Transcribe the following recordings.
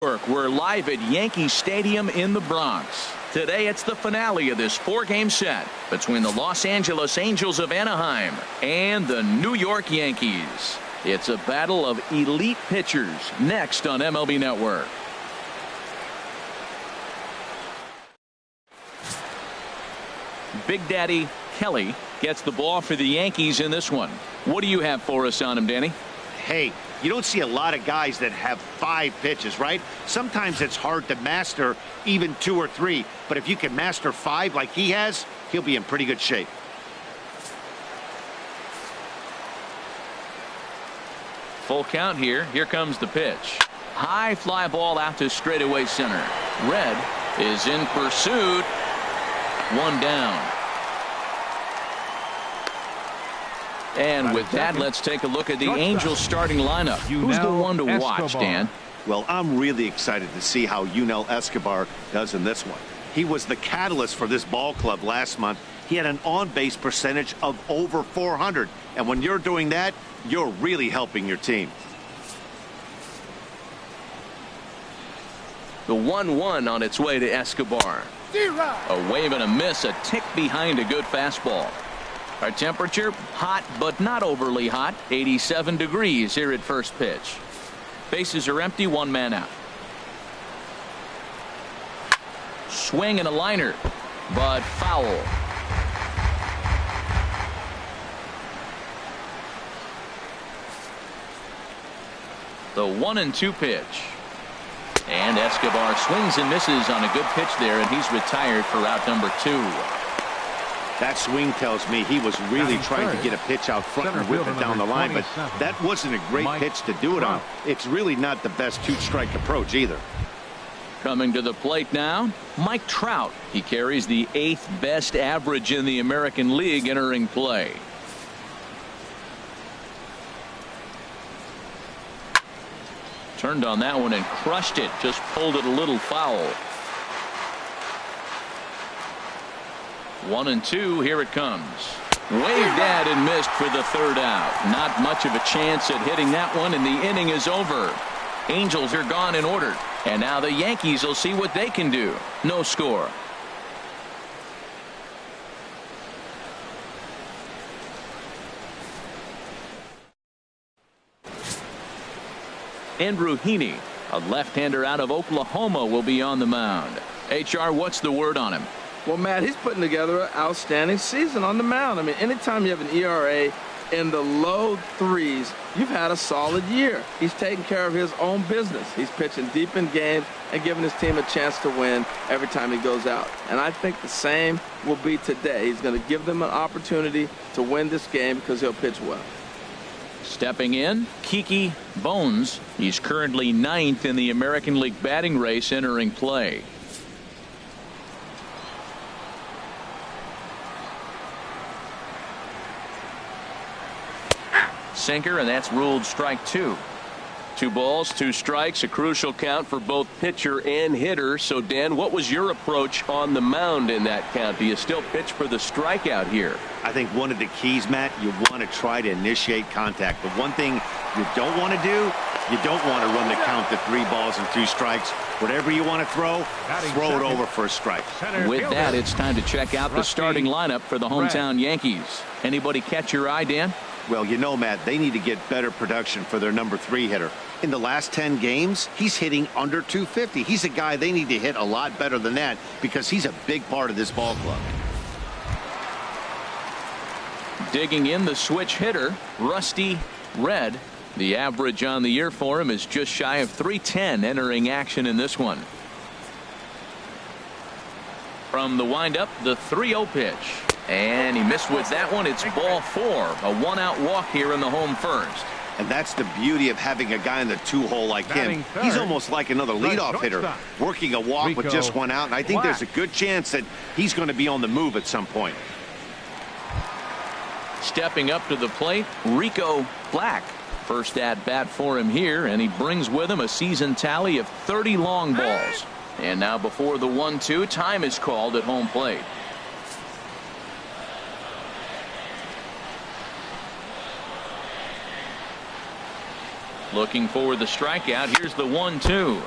We're live at Yankee Stadium in the Bronx. Today it's the finale of this four-game set between the Los Angeles Angels of Anaheim and the New York Yankees. It's a battle of elite pitchers next on MLB Network. Big Daddy Kelly gets the ball for the Yankees in this one. What do you have for us on him, Danny? Hey, you don't see a lot of guys that have 5 pitches, right? Sometimes it's hard to master even 2 or 3, but if you can master 5 like he has, he'll be in pretty good shape. Full count here. Here comes the pitch. High fly ball out to straightaway center. Red is in pursuit. One down. And with that, let's take a look at the Angels starting lineup. Who's the one to watch, Dan? Well, I'm really excited to see how Yunel Escobar does in this one. He was the catalyst for this ball club last month. He had an on-base percentage of over 400. And when you're doing that, you're really helping your team. The 1-1 on its way to Escobar. A wave and a miss, a tick behind a good fastball. Our temperature, hot but not overly hot, 87 degrees here at first pitch. Bases are empty, one man out. Swing and a liner, but foul. The 1-2 pitch. And Escobar swings and misses on a good pitch there, and he's retired for out number 2. That swing tells me he was really trying to get a pitch out front and whip it down the line, but that wasn't a great pitch to do it on. It's really not the best 2-strike approach either. Coming to the plate now, Mike Trout. He carries the 8th best average in the American League entering play. Turned on that one and crushed it. Just pulled it a little foul. 1-2. Here it comes. Waved at and missed for the 3rd out. Not much of a chance at hitting that one, and the inning is over. Angels are gone in order, and now the Yankees will see what they can do. No score. Andrew Heaney, a left-hander out of Oklahoma, will be on the mound. HR, what's the word on him? Well, Matt, he's putting together an outstanding season on the mound. I mean, anytime you have an ERA in the low 3s, you've had a solid year. He's taking care of his own business. He's pitching deep in games and giving his team a chance to win every time he goes out. And I think the same will be today. He's going to give them an opportunity to win this game because he'll pitch well. Stepping in, Kiki Bones. He's currently 9th in the American League batting race entering play. Sinker, and that's ruled strike 2. 2 balls, 2 strikes, a crucial count for both pitcher and hitter. So, Dan, what was your approach on the mound in that count? Do you still pitch for the strikeout here? I think one of the keys, Matt, you want to try to initiate contact. But one thing you don't want to do, you don't want to run the count to 3 balls and 2 strikes. Whatever you want to throw it over for a strike. With that, it's time to check out the starting lineup for the hometown Yankees. Anybody catch your eye, Dan? Well, you know, Matt, they need to get better production for their number 3 hitter. In the last 10 games, he's hitting under 250. He's a guy they need to hit a lot better than that because he's a big part of this ball club. Digging in the switch hitter, Rusty Red. The average on the year for him is just shy of 310 entering action in this one. From the windup, the 3-0 pitch. And he missed with that one. It's ball 4. A 1-out walk here in the home first. And that's the beauty of having a guy in the 2-hole like him. He's almost like another leadoff hitter, working a walk with just 1 out. And I think there's a good chance that he's going to be on the move at some point. Stepping up to the plate, Rico Black. First at bat for him here, and he brings with him a season tally of 30 long balls. And now before the 1-2, time is called at home plate. Looking for the strikeout. Here's the 1-2.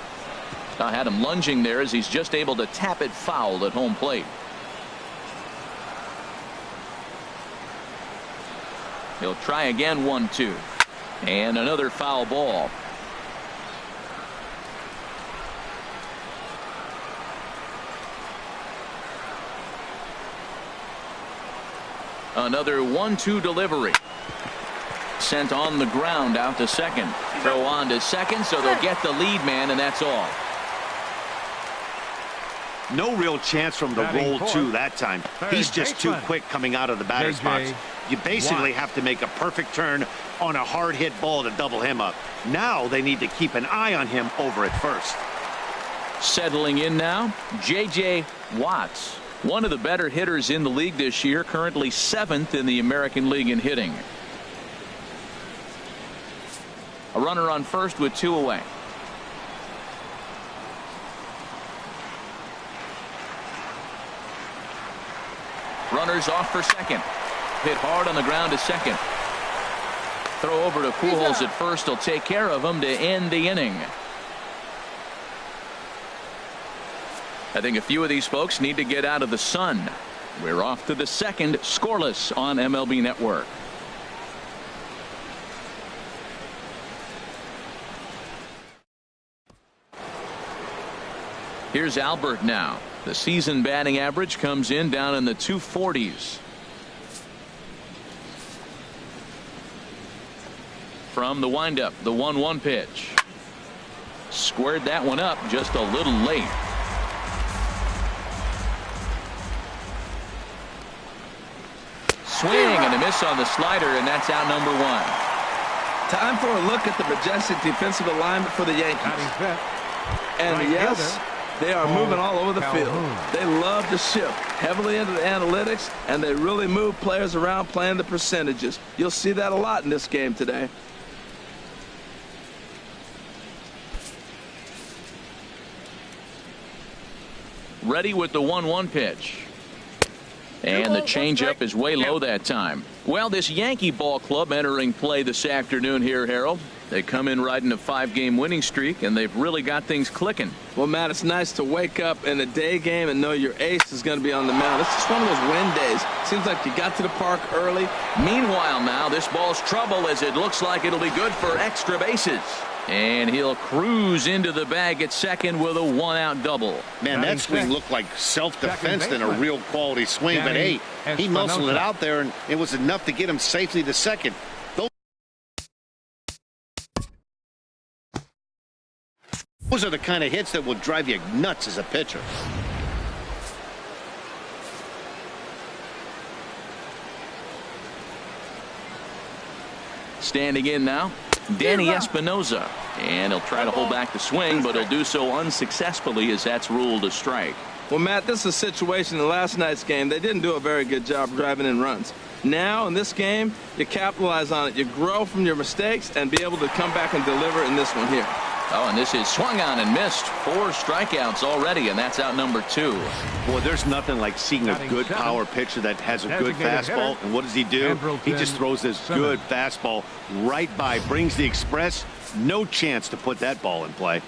I had him lunging there as he's just able to tap it foul at home plate. He'll try again, 1-2. And another foul ball. Another 1-2 delivery. Sent on the ground out to second. Throw on to second, so they'll get the lead man, and that's all. No real chance from the roll two that time. He's just too quick coming out of the batter's box. You basically have to make a perfect turn on a hard hit ball to double him up. Now they need to keep an eye on him over at first. Settling in now, J.J. Watts. One of the better hitters in the league this year, currently 7th in the American League in hitting. A runner on first with 2 away. Runners off for second. Hit hard on the ground to second. Throw over to Pujols at first. He'll take care of him to end the inning. I think a few of these folks need to get out of the sun. We're off to the second, scoreless on MLB Network. Here's Albert now. The season batting average comes in down in the 240s. From the windup, the 1-1 pitch. Squared that one up just a little late. Swing and a miss on the slider, and that's out number 1. Time for a look at the majestic defensive alignment for the Yankees. And yes, they are moving all over the field. They love to shift heavily into the analytics, and they really move players around playing the percentages. You'll see that a lot in this game today. Ready with the 1-1 pitch. And the changeup is way low that time. Well, this Yankee ball club entering play this afternoon here, Harold. They come in riding a 5-game winning streak, and they've really got things clicking. Well, Matt, it's nice to wake up in a day game and know your ace is going to be on the mound. It's just one of those win days. Seems like you got to the park early. Meanwhile, now, this ball's trouble as it looks like it'll be good for extra bases. And he'll cruise into the bag at second with a 1-out double. Man, that swing looked like self-defense than a real quality swing. But, hey, he muscled it out there, and it was enough to get him safely to second. Those are the kind of hits that will drive you nuts as a pitcher. Standing in now, Danny Espinosa. And he'll try to hold back the swing, but he'll do so unsuccessfully as that's ruled a strike. Well, Matt, this is a situation in last night's game. They didn't do a very good job driving in runs. Now, in this game, you capitalize on it. You grow from your mistakes and be able to come back and deliver in this one here. Oh, and this is swung on and missed. 4 strikeouts already, and that's out number 2. Boy, there's nothing like seeing a good power pitcher that has a good fastball. And what does he do? He just throws this good fastball right by, brings the express. No chance to put that ball in play.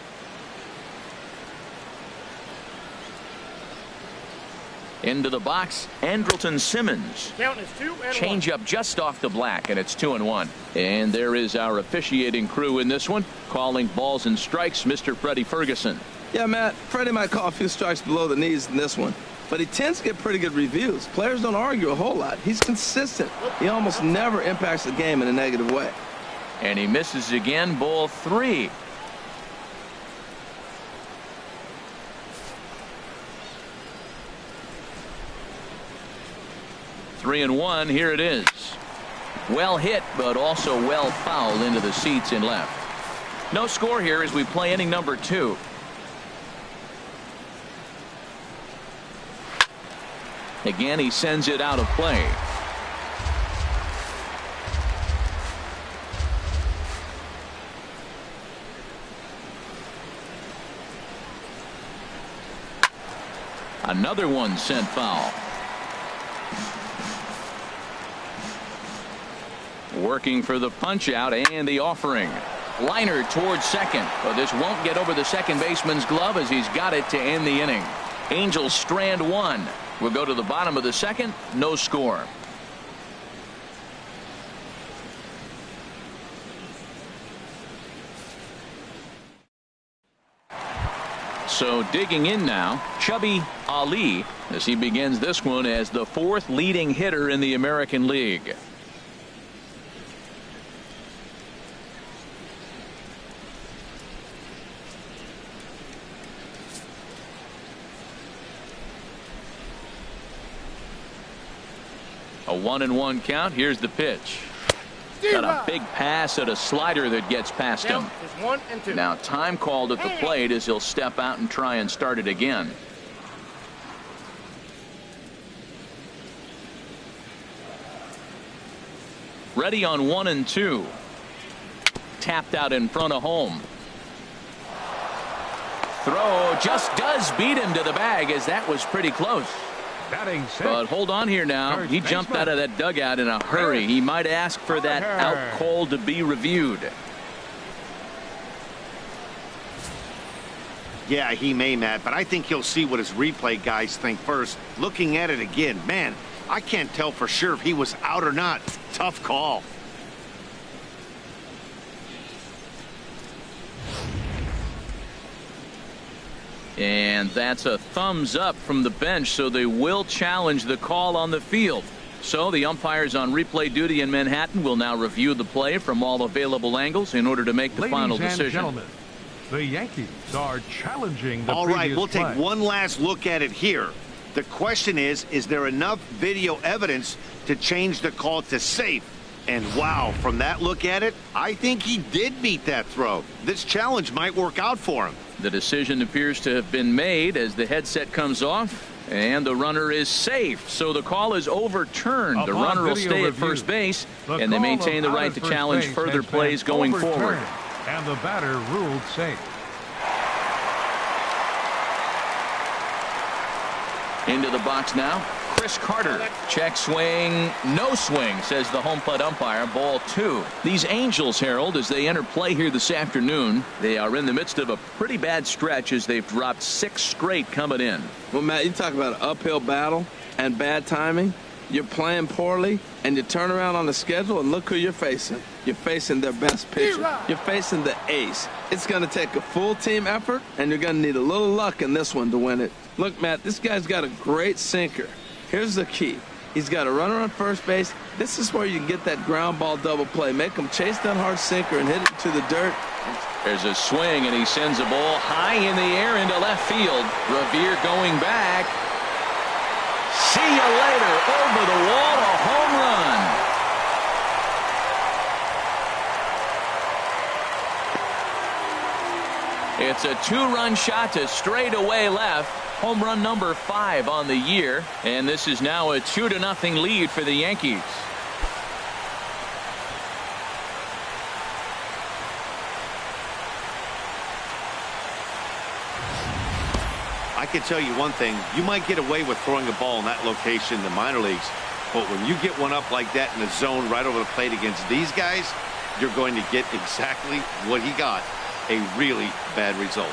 Into the box, Andrelton Simmons. Count is 2-1. Change up just off the black, and it's 2-1. And there is our officiating crew in this one, calling balls and strikes, Mr. Freddie Ferguson. Yeah, Matt, Freddie might call a few strikes below the knees in this one, but he tends to get pretty good reviews. Players don't argue a whole lot. He's consistent. He almost never impacts the game in a negative way. And he misses again, ball 3. Three and 1. Here it is. Well hit, but also well fouled into the seats in left. No score here as we play inning number 2. Again, he sends it out of play. Another one sent foul. Working for the punch out and the offering. Liner towards second, but this won't get over the second baseman's glove as he's got it to end the inning. Angels strand one. We'll go to the bottom of the second. No score. So digging in now, Chubby Ali, as he begins this one as the fourth leading hitter in the American League. A 1-1 count. Here's the pitch. Got a big pass at a slider that gets past him. Now time called at the plate as he'll step out and try and start it again. Ready on 1 and 2. Tapped out in front of home. Throw just does beat him to the bag as that was pretty close. But hold on here now. He jumped out of that dugout in a hurry. He might ask for that out call to be reviewed. Yeah, he may, Matt, but I think he'll see what his replay guys think first. Looking at it again, man, I can't tell for sure if he was out or not. Tough call. And that's a thumbs up from the bench, so they will challenge the call on the field. So the umpires on replay duty in Manhattan will now review the play from all available angles in order to make the final decision. Ladies and gentlemen, the Yankees are challenging the All right, we'll play. take one last look at it here. The question is there enough video evidence to change the call to safe? And wow, from that look at it, I think he did beat that throw. This challenge might work out for him. The decision appears to have been made as the headset comes off, and the runner is safe. So the call is overturned. The runner will stay at first base, and they maintain the right to challenge further plays going forward. And the batter ruled safe. Into the box now, Chris Carter. Check swing, no swing, says the home plate umpire. Ball 2. These Angels, Harold, as they enter play here this afternoon, they are in the midst of a pretty bad stretch as they've dropped 6 straight coming in. Well, Matt, you talk about an uphill battle and bad timing. You're playing poorly, and you turn around on the schedule, and look who you're facing. You're facing their best pitcher. You're facing the ace. It's going to take a full team effort, and you're going to need a little luck in this one to win it. Look, Matt, this guy's got a great sinker. Here's the key. He's got a runner on first base. This is where you can get that ground ball double play. Make him chase that hard sinker and hit it to the dirt. There's a swing, and he sends a ball high in the air into left field. Revere going back. See you later. Over the wall, a home run. It's a 2-run shot to straightaway left. Home run number 5 on the year, and this is now a 2-0 lead for the Yankees. I can tell you one thing, you might get away with throwing a ball in that location in the minor leagues, but when you get one up like that in the zone right over the plate against these guys, you're going to get exactly what he got, a really bad result.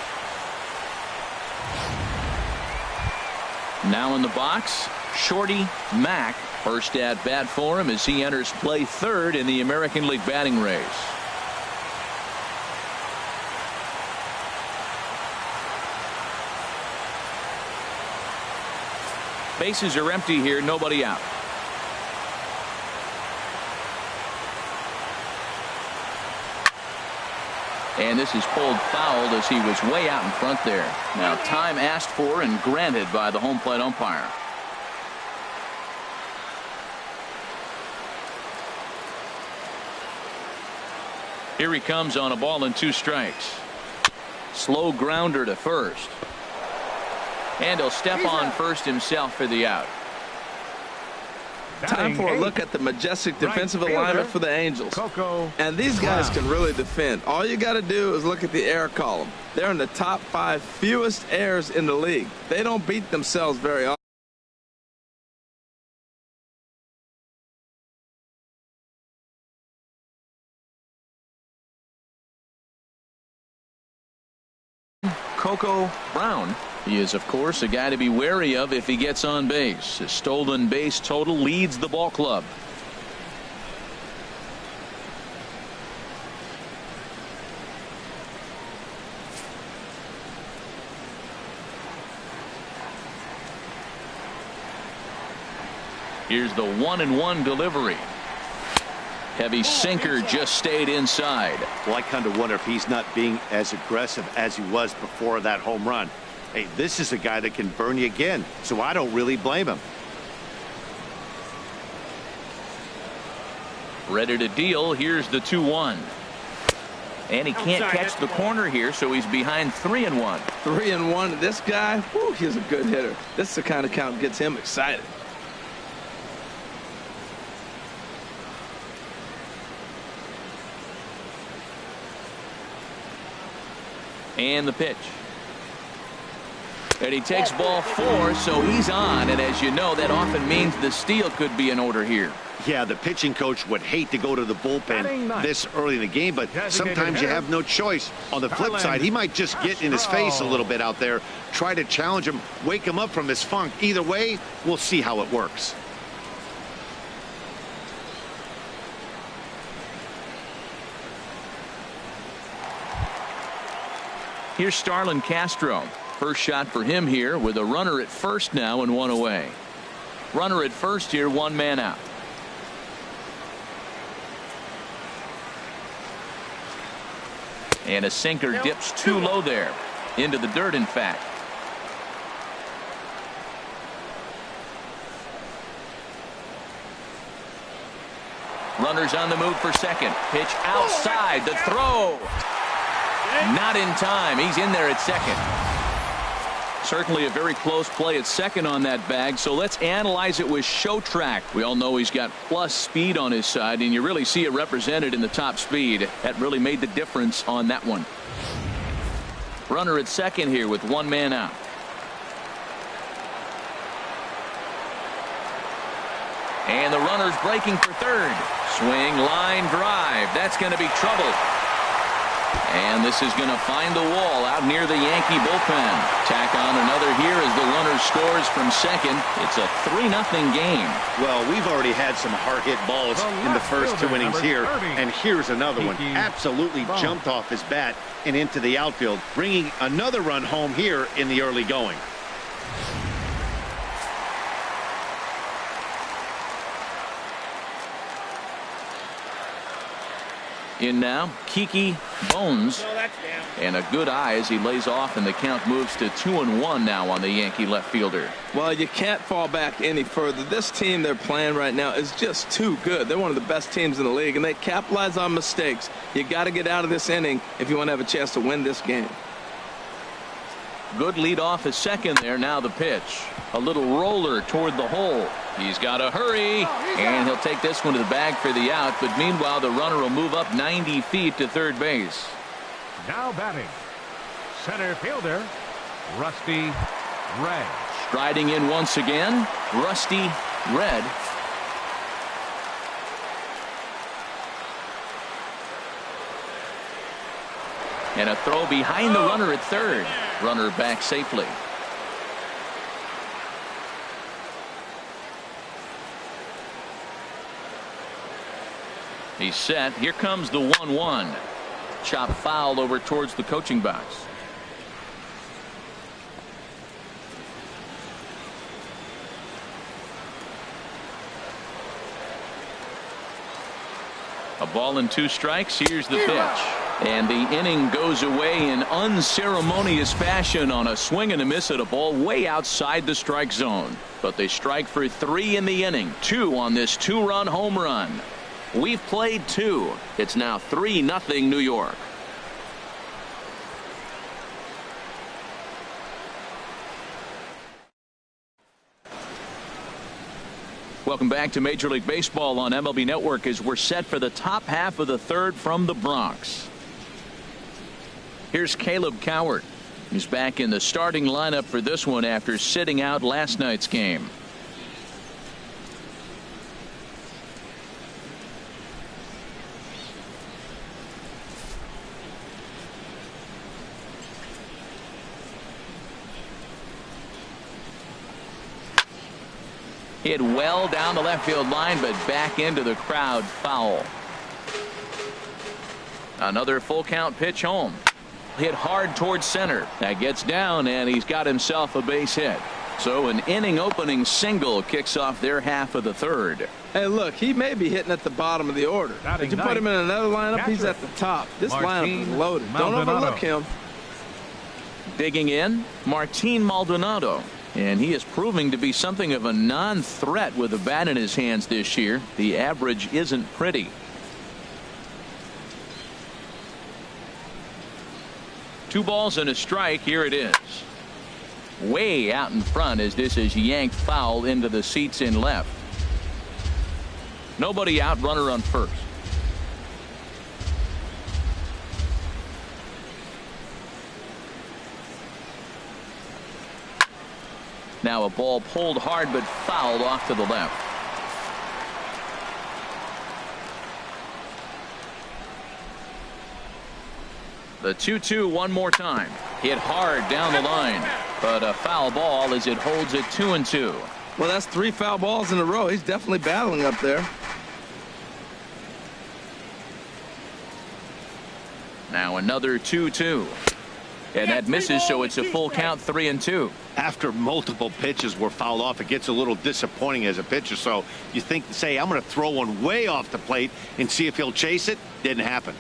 Now in the box, Shorty Mack. First at bat for him as he enters play third in the American League batting race. Bases are empty here, nobody out. And this is pulled foul as he was way out in front there. Now time asked for and granted by the home plate umpire. Here he comes on a ball and 2 strikes. Slow grounder to first. And he'll step on first himself for the out. Time for a look at the majestic defensive alignment for the Angels. And these guys can really defend. All you got to do is look at the error column. They're in the top 5 fewest errors in the league. They don't beat themselves very often. Coco Brown. He is, of course, a guy to be wary of if he gets on base. His stolen base total leads the ball club. Here's the 1-1 delivery. Heavy sinker just stayed inside. Well, I kind of wonder if he's not being as aggressive as he was before that home run. Hey, this is a guy that can burn you again, so I don't really blame him. Ready to deal. Here's the 2-1. And he can't catch the corner here, so he's behind 3-1. 3-1. This guy, whew, he's a good hitter. This is the kind of count that gets him excited. And the pitch. And he takes ball 4, so he's on. And as you know, that often means the steal could be in order here. Yeah, the pitching coach would hate to go to the bullpen this early in the game, but sometimes you have no choice. On the flip side, he might just get in his face a little bit out there, try to challenge him, wake him up from his funk. Either way, we'll see how it works. Here's Starlin Castro. First shot for him here with a runner at first now and 1 away. Runner at first here, 1 man out. And a sinker dips too low there. Into the dirt, in fact. Runners on the move for second. Pitch outside. The throw. Not in time. He's in there at second. Certainly a very close play at second on that bag. So let's analyze it with show track. We all know he's got plus speed on his side, and you really see it represented in the top speed. That really made the difference on that one. Runner at second here with 1 man out. And the runner's breaking for third. Swing, line, drive. That's going to be trouble. And this is going to find the wall out near the Yankee bullpen. Tack on another here as the runner scores from second. It's a 3-0 game. Well, we've already had some hard-hit balls in the first 2 innings here, and here's another one. Absolutely jumped off his bat and into the outfield, bringing another run home here in the early going. In now, Kiki Bones, and a good eye as he lays off, and the count moves to 2-1 now on the Yankee left fielder. Well, you can't fall back any further. This team they're playing right now is just too good. They're one of the best teams in the league, and they capitalize on mistakes. You got to get out of this inning if you want to have a chance to win this game. Good lead off at second there. Now the pitch. A little roller toward the hole. He's got to hurry, and he'll take this one to the bag for the out. But meanwhile, the runner will move up 90 feet to third base. Now batting, center fielder, Rusty Red. Striding in once again, Rusty Red. And a throw behind the runner at third. Runner back safely. He's set. Here comes the 1-1. Chop foul over towards the coaching box. A ball and 2 strikes. Here's the pitch. And the inning goes away in unceremonious fashion on a swing and a miss at a ball way outside the strike zone. But they strike for 3 in the inning. 2 on this 2-run home run. We've played 2. It's now 3-0 New York. Welcome back to Major League Baseball on MLB Network as we're set for the top half of the third from the Bronx. Here's Caleb Cowart. He's back in the starting lineup for this one after sitting out last night's game. Hit well down the left field line, but back into the crowd, foul. Another full count pitch home. Hit hard towards center. That gets down, and he's got himself a base hit. So an inning opening single kicks off their half of the third. Hey, look, he may be hitting at the bottom of the order. If you put him in another lineup, he's at the top. This lineup is loaded. Don't overlook him. Digging in, Martin Maldonado. And he is proving to be something of a non-threat with a bat in his hands this year. The average isn't pretty. Two balls and a strike. Here it is. Way out in front as this is yanked foul into the seats in left. Nobody out, runner on first. Now a ball pulled hard but fouled off to the left. The 2-2 one more time. Hit hard down the line, but a foul ball as it holds it 2-2. Well, that's 3 foul balls in a row. He's definitely battling up there. Now another 2-2. And that misses, so it's a full count, 3-2. After multiple pitches were fouled off, it gets a little disappointing as a pitcher. So you think, say, I'm going to throw one way off the plate and see if he'll chase it. Didn't happen.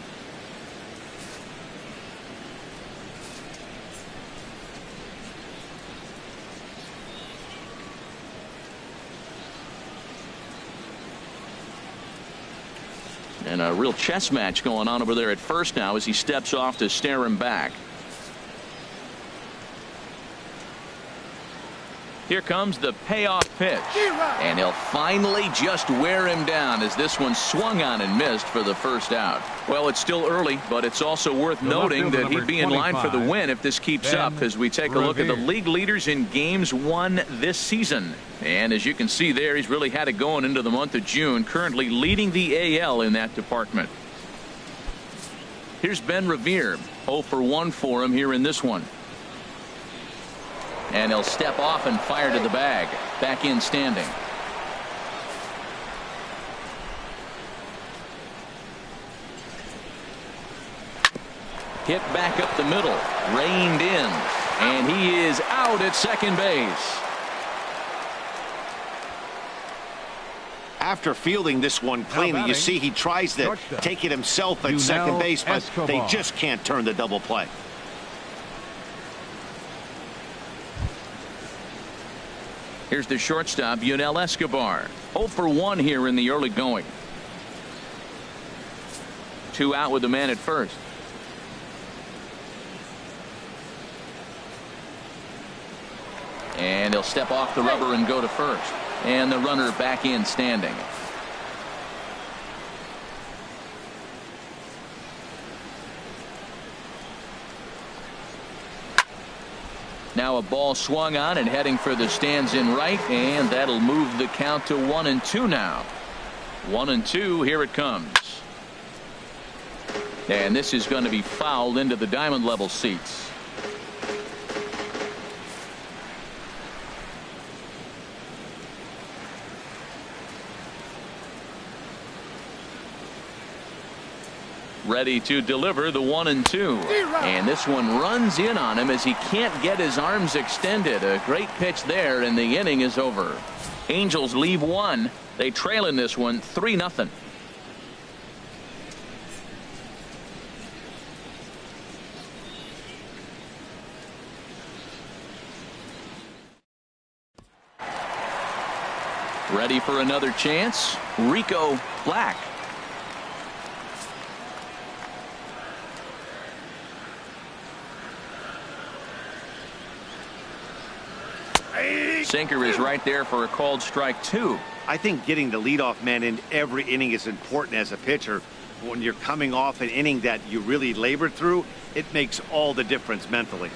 And a real chess match going on over there at first now as he steps off to stare him back. Here comes the payoff pitch. And he'll finally just wear him down as this one swung on and missed for the first out. Well, it's still early, but it's also worth noting that he'd be in line for the win if this keeps up as we take a look at the league leaders in games won this season. And as you can see there, he's really had it going into the month of June, currently leading the AL in that department. Here's Ben Revere. 0 for 1 for him here in this one. And he'll step off and fire to the bag. Back in standing. Hit back up the middle. Reined in. And he is out at second base. After fielding this one cleanly, you see he tries to take it himself at second base, but they just can't turn the double play. Here's the shortstop, Yunel Escobar. 0 for 1 here in the early going. 2 out with the man at first. And he'll step off the rubber and go to first. And the runner back in standing. Now a ball swung on and heading for the stands in right, and that'll move the count to 1-2 now. 1-2, here it comes. And this is going to be fouled into the diamond level seats. Ready to deliver the 1-2. And this one runs in on him as he can't get his arms extended. A great pitch there, and the inning is over. Angels leave 1. They trail in this one 3-0. Ready for another chance? Rico Black. Sinker is right there for a called strike 2. I think getting the leadoff man in every inning is important as a pitcher. When you're coming off an inning that you really labored through, it makes all the difference mentally.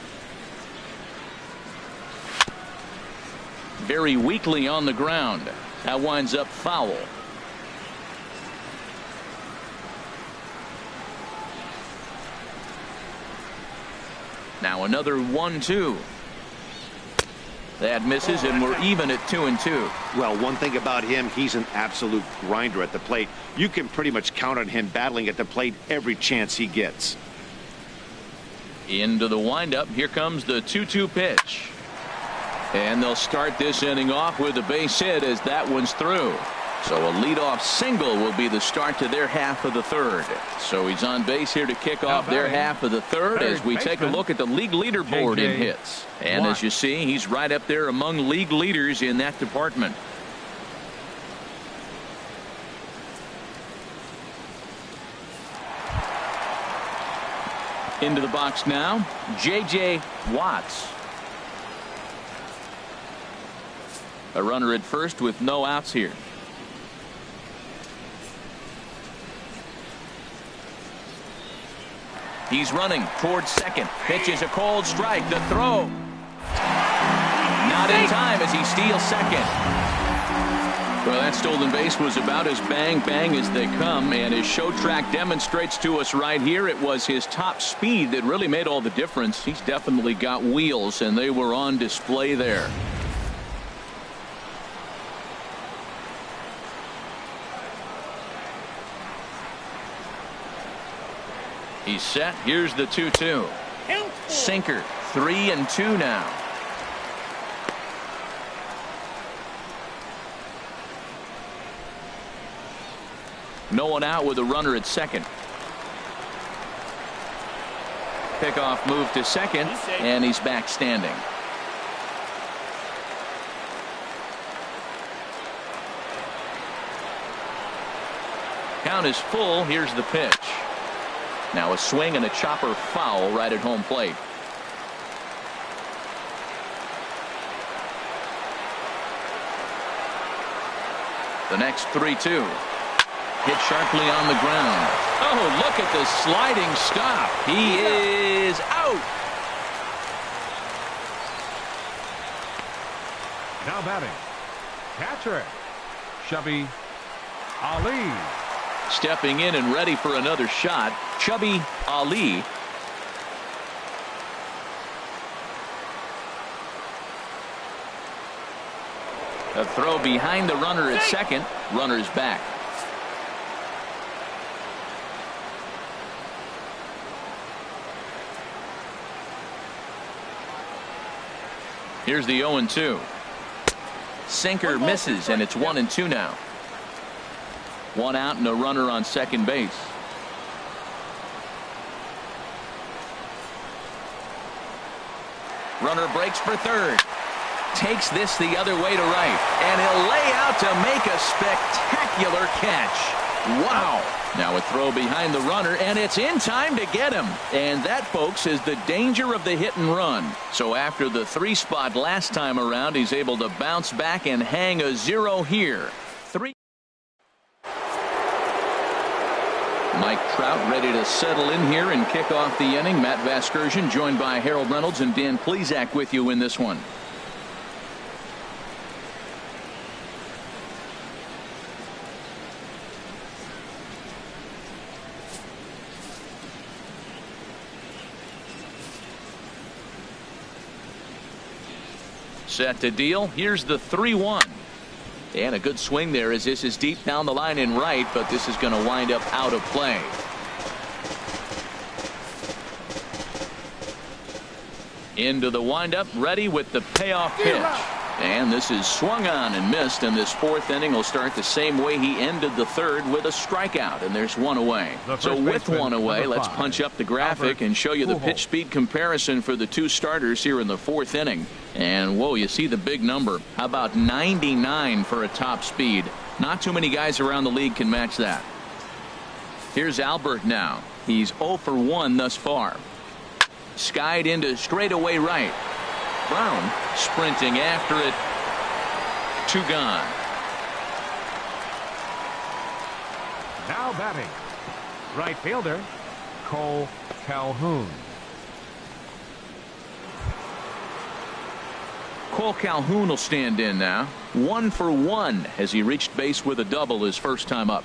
Very weakly on the ground. That winds up foul. Now another 1-2. That misses, and we're even at 2-2. Well, one thing about him, he's an absolute grinder at the plate. You can pretty much count on him battling at the plate every chance he gets. Into the windup. Here comes the 2-2 pitch. And they'll start this inning off with a base hit as that one's through. So a leadoff single will be the start to their half of the third. So he's on base here to kick off their half of the third as we take a look at the league leaderboard in hits. And as you see, he's right up there among league leaders in that department. Into the box now, J.J. Watts. A runner at first with no outs here. He's running towards second. Pitch is a cold strike. The throw. Not in time as he steals second. Well, that stolen base was about as bang as they come, and his show track demonstrates to us right here it was his top speed that really made all the difference. He's definitely got wheels, and they were on display there. He's set. Here's the 2-2. Sinker. 3-2 now. No one out with a runner at second. Pickoff move to second, and he's back standing. Count is full. Here's the pitch. Now a swing and a chopper foul right at home plate. The next 3-2. Hit sharply on the ground. Oh, look at the sliding stop. He is out. Now batting, catcher, Chubby Ali. Stepping in and ready for another shot, Chubby Ali. A throw behind the runner at second. Runner's back. Here's the 0-2. Sinker misses, and it's 1-2 now. One out and a runner on second base. Runner breaks for third. Takes this the other way to right. And he'll lay out to make a spectacular catch. Wow. Now a throw behind the runner, and it's in time to get him. And that, folks, is the danger of the hit and run. So after the 3 spot last time around, he's able to bounce back and hang a 0 here. Mike Trout ready to settle in here and kick off the inning. Matt Vasgersian joined by Harold Reynolds and Dan Plesac with you in this one. Set to deal. Here's the 3-1. And a good swing there as this is deep down the line in right, but this is going to wind up out of play. Into the windup, ready with the payoff pitch. And this is swung on and missed, and this 4th inning will start the same way he ended the 3rd with a strikeout, and there's 1 away. So with 1 away, let's punch up the graphic and show you the pitch speed comparison for the 2 starters here in the 4th inning. And whoa, you see the big number. How about 99 for a top speed? Not too many guys around the league can match that. Here's Albert now. He's 0 for 1 thus far. Skied into straightaway right. Brown sprinting after it. 2 gone. Now batting, right fielder Cole Calhoun. Cole Calhoun will stand in now. 1 for 1 as he reached base with a double his first time up.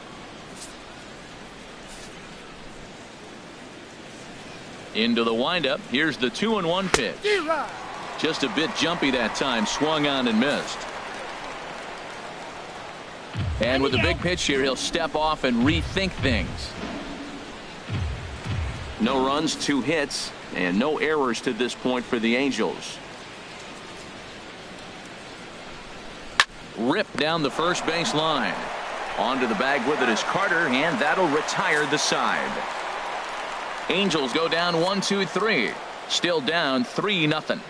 Into the windup. Here's the 2-1 pitch. Just a bit jumpy that time. Swung on and missed. And with a big pitch here, he'll step off and rethink things. No runs, 2 hits, and no errors to this point for the Angels. Ripped down the first base line. Onto the bag with it is Carter, and that'll retire the side. Angels go down 1-2-3. Still down 3-0.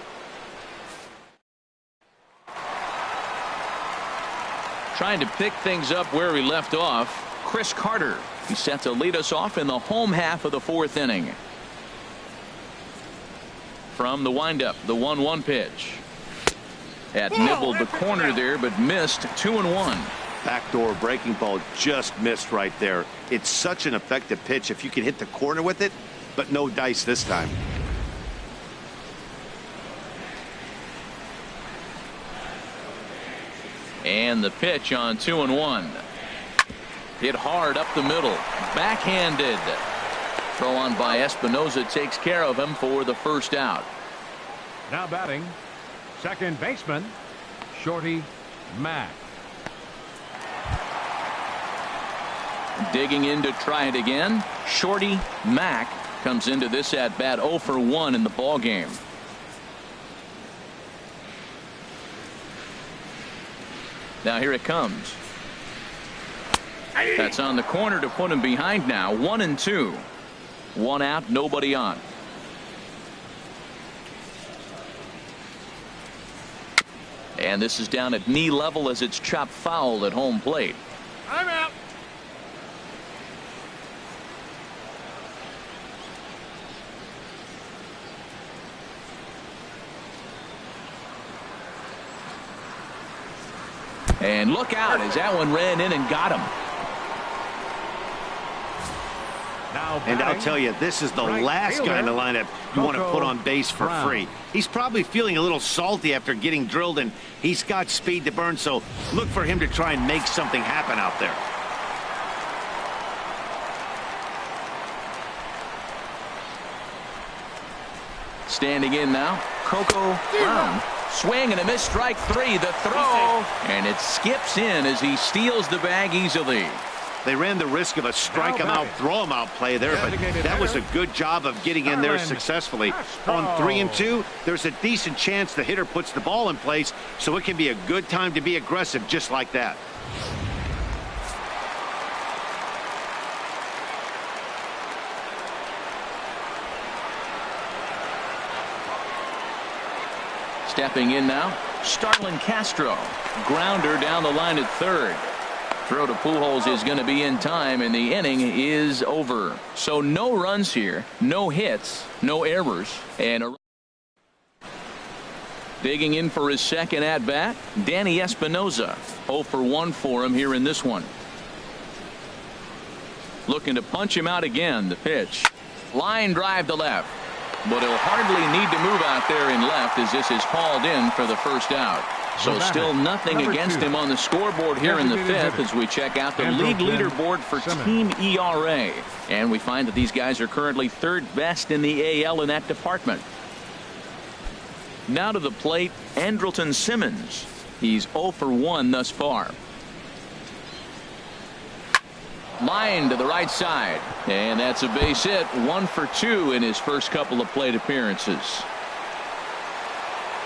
Trying to pick things up where we left off, Chris Carter. He's set to lead us off in the home half of the 4th inning. From the windup, the 1-1 pitch. That nibbled the corner there, but missed. 2-1. Backdoor breaking ball just missed right there. It's such an effective pitch if you can hit the corner with it, but no dice this time. And the pitch on 2-1. Hit hard up the middle. Backhanded. Throw on by Espinoza takes care of him for the first out. Now batting, second baseman, Shorty Mack. Digging in to try it again. Shorty Mack comes into this at bat 0 for 1 in the ball game. Now here it comes. That's on the corner to put him behind now. 1-2. 1 out, nobody on. And this is down at knee level as it's chopped foul at home plate. I'm out. And look out as that one ran in and got him. And I'll tell you, this is the last guy in the lineup you want to put on base for free. He's probably feeling a little salty after getting drilled, and he's got speed to burn, so look for him to try and make something happen out there. Standing in now, Coco Brown. Swing and a miss, strike 3. The throw, and it skips in as he steals the bag easily. They ran the risk of a strike him out, throw him out play there, but that was a good job of getting in there successfully. On 3-2, there's a decent chance the hitter puts the ball in place, so it can be a good time to be aggressive just like that. Stepping in now, Starlin Castro. Grounder down the line at third. Throw to Pujols is going to be in time, and the inning is over. So no runs here, no hits, no errors, and digging in for his second at bat, Danny Espinoza. 0 for 1 for him here in this one. Looking to punch him out again. The pitch, line drive to left, but he'll hardly need to move out there in left as this is hauled in for the first out. So still nothing against him on the scoreboard here in the 5th as we check out the league leaderboard for team ERA. And we find that these guys are currently 3rd best in the AL in that department. Now to the plate, Andrelton Simmons. He's 0 for 1 thus far. Line to the right side. And that's a base hit. 1 for 2 in his first couple of plate appearances.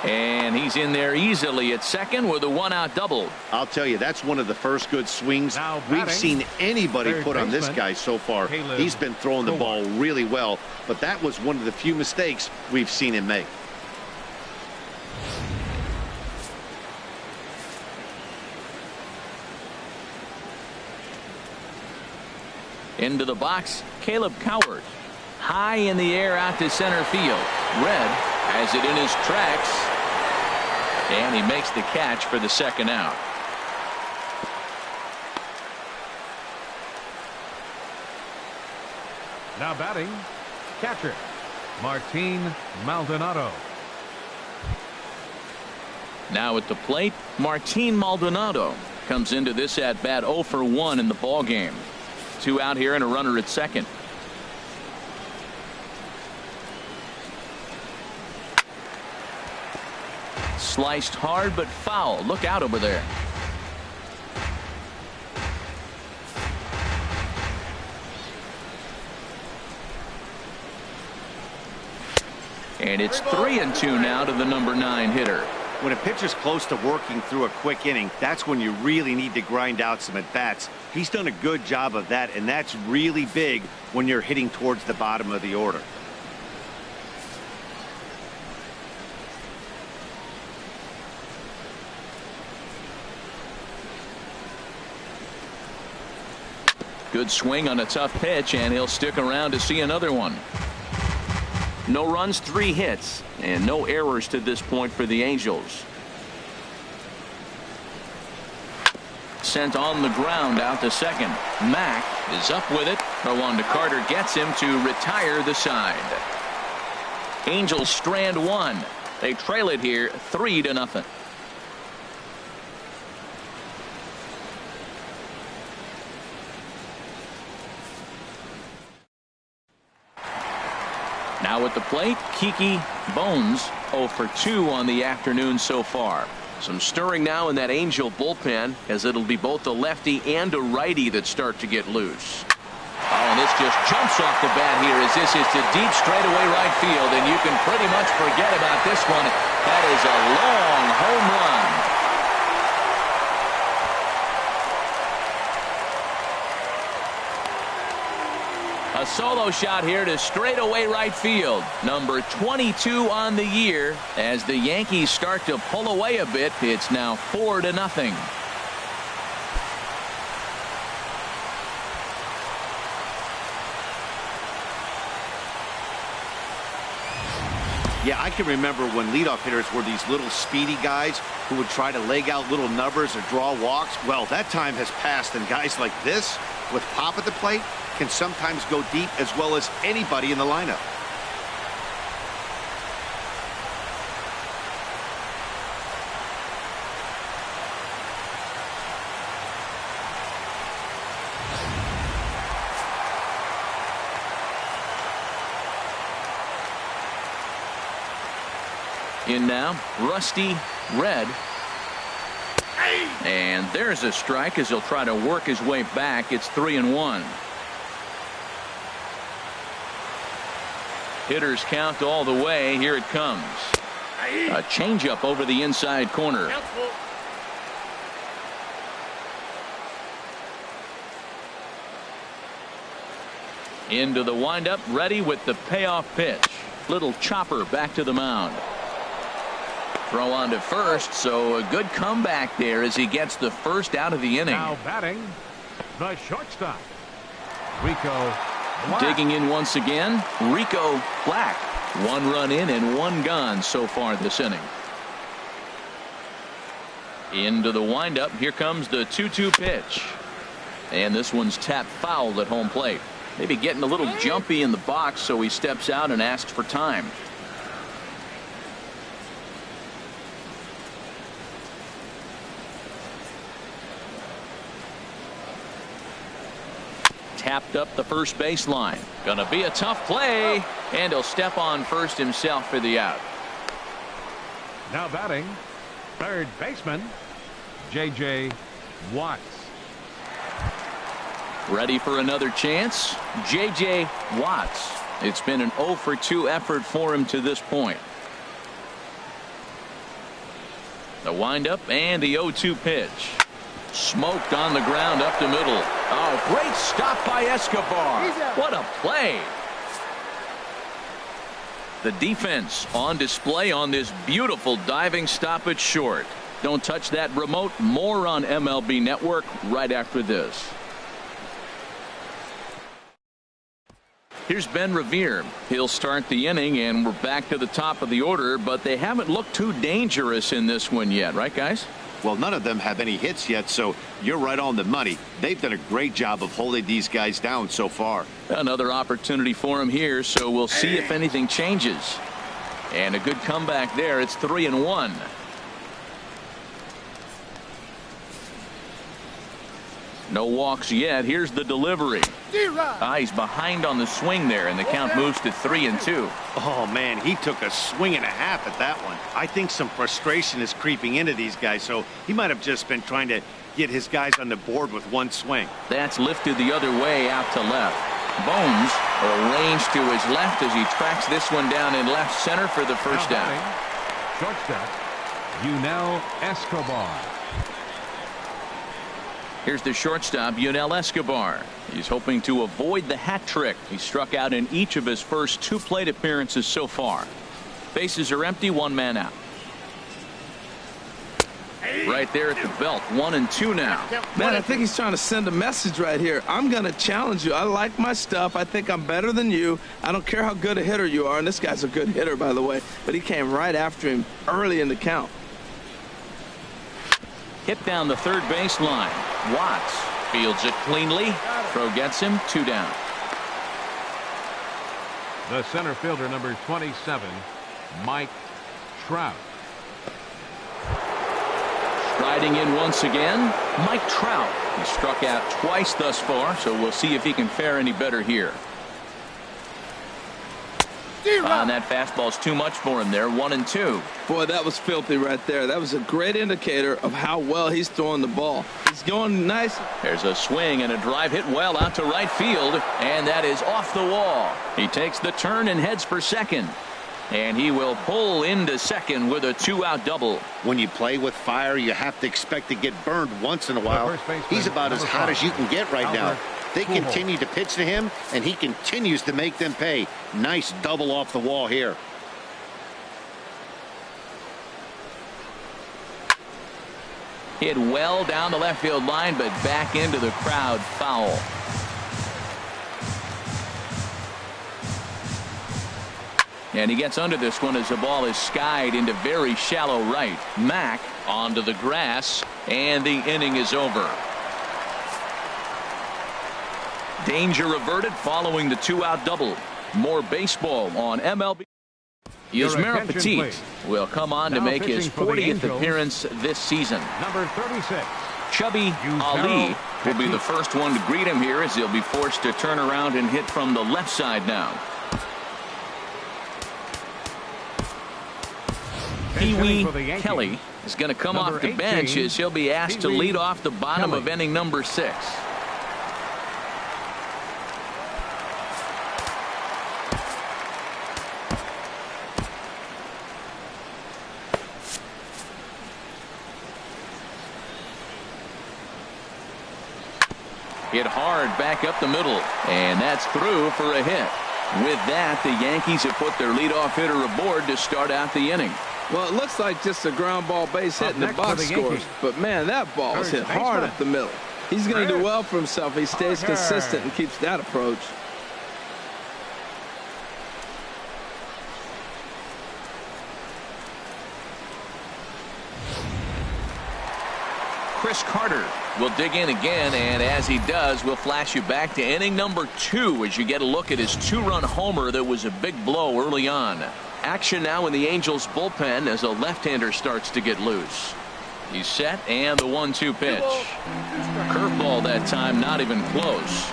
And he's in there easily at second with a 1-out double. I'll tell you, that's one of the first good swings we've seen anybody put on this guy so far. He's been throwing the ball really well, but that was one of the few mistakes we've seen him make. Into the box, Caleb Coward. High in the air out to center field. Red has it in his tracks. And he makes the catch for the second out. Now batting, catcher, Martin Maldonado. Now at the plate, Martin Maldonado comes into this at bat 0 for 1 in the ball game. 2 out here and a runner at second. Sliced hard but foul. Look out over there. And it's 3-2 now to the number 9 hitter. When a pitcher's close to working through a quick inning, that's when you really need to grind out some at-bats. He's done a good job of that, and that's really big when you're hitting towards the bottom of the order. Good swing on a tough pitch, and he'll stick around to see another one. No runs, 3 hits, and no errors to this point for the Angels. Sent on the ground out to second. Mack is up with it. Throw on to Carter gets him to retire the side. Angels strand 1. They trail it here 3-0. Now at the plate, Kiki Bones 0 for 2 on the afternoon so far. Some stirring now in that Angel bullpen, as it'll be both a lefty and a righty that start to get loose. Oh, and this just jumps off the bat here as this is to deep straightaway right field, and you can pretty much forget about this one. That is a long home run. A solo shot here to straightaway right field. Number 22 on the year. As the Yankees start to pull away a bit, it's now 4-0. Yeah, I can remember when leadoff hitters were these little speedy guys who would try to leg out little numbers or draw walks. Well, that time has passed, and guys like this, with pop at the plate, can sometimes go deep as well as anybody in the lineup. In now, Rusty Red. And there's a strike as he'll try to work his way back. It's 3-1. Hitters count all the way. Here it comes. A changeup over the inside corner. Into the windup, ready with the payoff pitch. Little chopper back to the mound. Throw on to first, so a good comeback there as he gets the first out of the inning. Now batting, the shortstop, Rico Black. Digging in once again, Rico Black. 1 run in and 1 gone so far this inning. Into the windup, here comes the 2-2 pitch. And this one's tapped foul at home plate. Maybe getting a little jumpy in the box, so he steps out and asks for time. Tapped up the first baseline. Gonna be a tough play, and he'll step on first himself for the out. Now batting, third baseman, J.J. Watts. Ready for another chance? J.J. Watts. It's been an 0 for 2 effort for him to this point. The windup and the 0-2 pitch. Smoked on the ground up the middle. Oh, great stop by Escobar. What a play. The defense on display on this beautiful diving stop at short. Don't touch that remote. More on MLB Network right after this. Here's Ben Revere. He'll start the inning, and we're back to the top of the order, but they haven't looked too dangerous in this one yet, right, guys? Well, none of them have any hits yet, so you're right on the money. They've done a great job of holding these guys down so far. Another opportunity for him here, so we'll see if anything changes. And a good comeback there. It's 3-1. No walks yet. Here's the delivery. He's behind on the swing there, and the count moves to 3-2. Oh, man, he took a swing and a half at that one. I think some frustration is creeping into these guys, so he might have just been trying to get his guys on the board with one swing. That's lifted the other way out to left. Bones arranged to his left as he tracks this one down in left center for the first down. Shortstop, Yunel Escobar. Here's the shortstop, Yunel Escobar. He's hoping to avoid the hat trick. He struck out in each of his first 2 plate appearances so far. Bases are empty, 1 man out. Right there at the belt, 1-2 now. Man, I think he's trying to send a message right here. I'm going to challenge you. I like my stuff. I think I'm better than you. I don't care how good a hitter you are. And this guy's a good hitter, by the way. But he came right after him early in the count. Hit down the third baseline. Watts fields it cleanly. Throw gets him, 2 down. The center fielder, number 27, Mike Trout. Striding in once again, Mike Trout. He struck out twice thus far, so we'll see if he can fare any better here. And that fastball's too much for him there, 1-2. Boy, that was filthy right there. That was a great indicator of how well he's throwing the ball. He's going nice. There's a swing and a drive hit well out to right field, and that is off the wall. He takes the turn and heads for second. And he will pull into second with a 2-out double. When you play with fire, you have to expect to get burned once in a while. He's about as hot as you can get right now. They continue to pitch to him, and he continues to make them pay. Nice double off the wall here. Hit well down the left field line, but back into the crowd, foul. And he gets under this one as the ball is skied into very shallow right. Mack onto the grass, and the inning is over. Danger averted following the 2-out double. More baseball on MLB. Yusmeiro Petit will come on to make his 40th appearance this season. Number 36. Chubby Ali will be the first one to greet him here as he'll be forced to turn around and hit from the left side now. Pee-wee Kelly is going to come off the bench as he'll be asked to lead off the bottom of inning number 6. Hit hard back up the middle, and that's through for a hit. With that, the Yankees have put their leadoff hitter aboard to start out the inning. Well, it looks like just a ground ball base hit in the box scores. But, man, that ball was hit hard up the middle. He's going to do well for himself. He stays consistent and keeps that approach. Chris Carter will dig in again, and as he does, we'll flash you back to inning number 2 as you get a look at his 2-run homer that was a big blow early on. Action now in the Angels bullpen as a left-hander starts to get loose. He's set, and the 1-2 pitch. Curveball that time, not even close.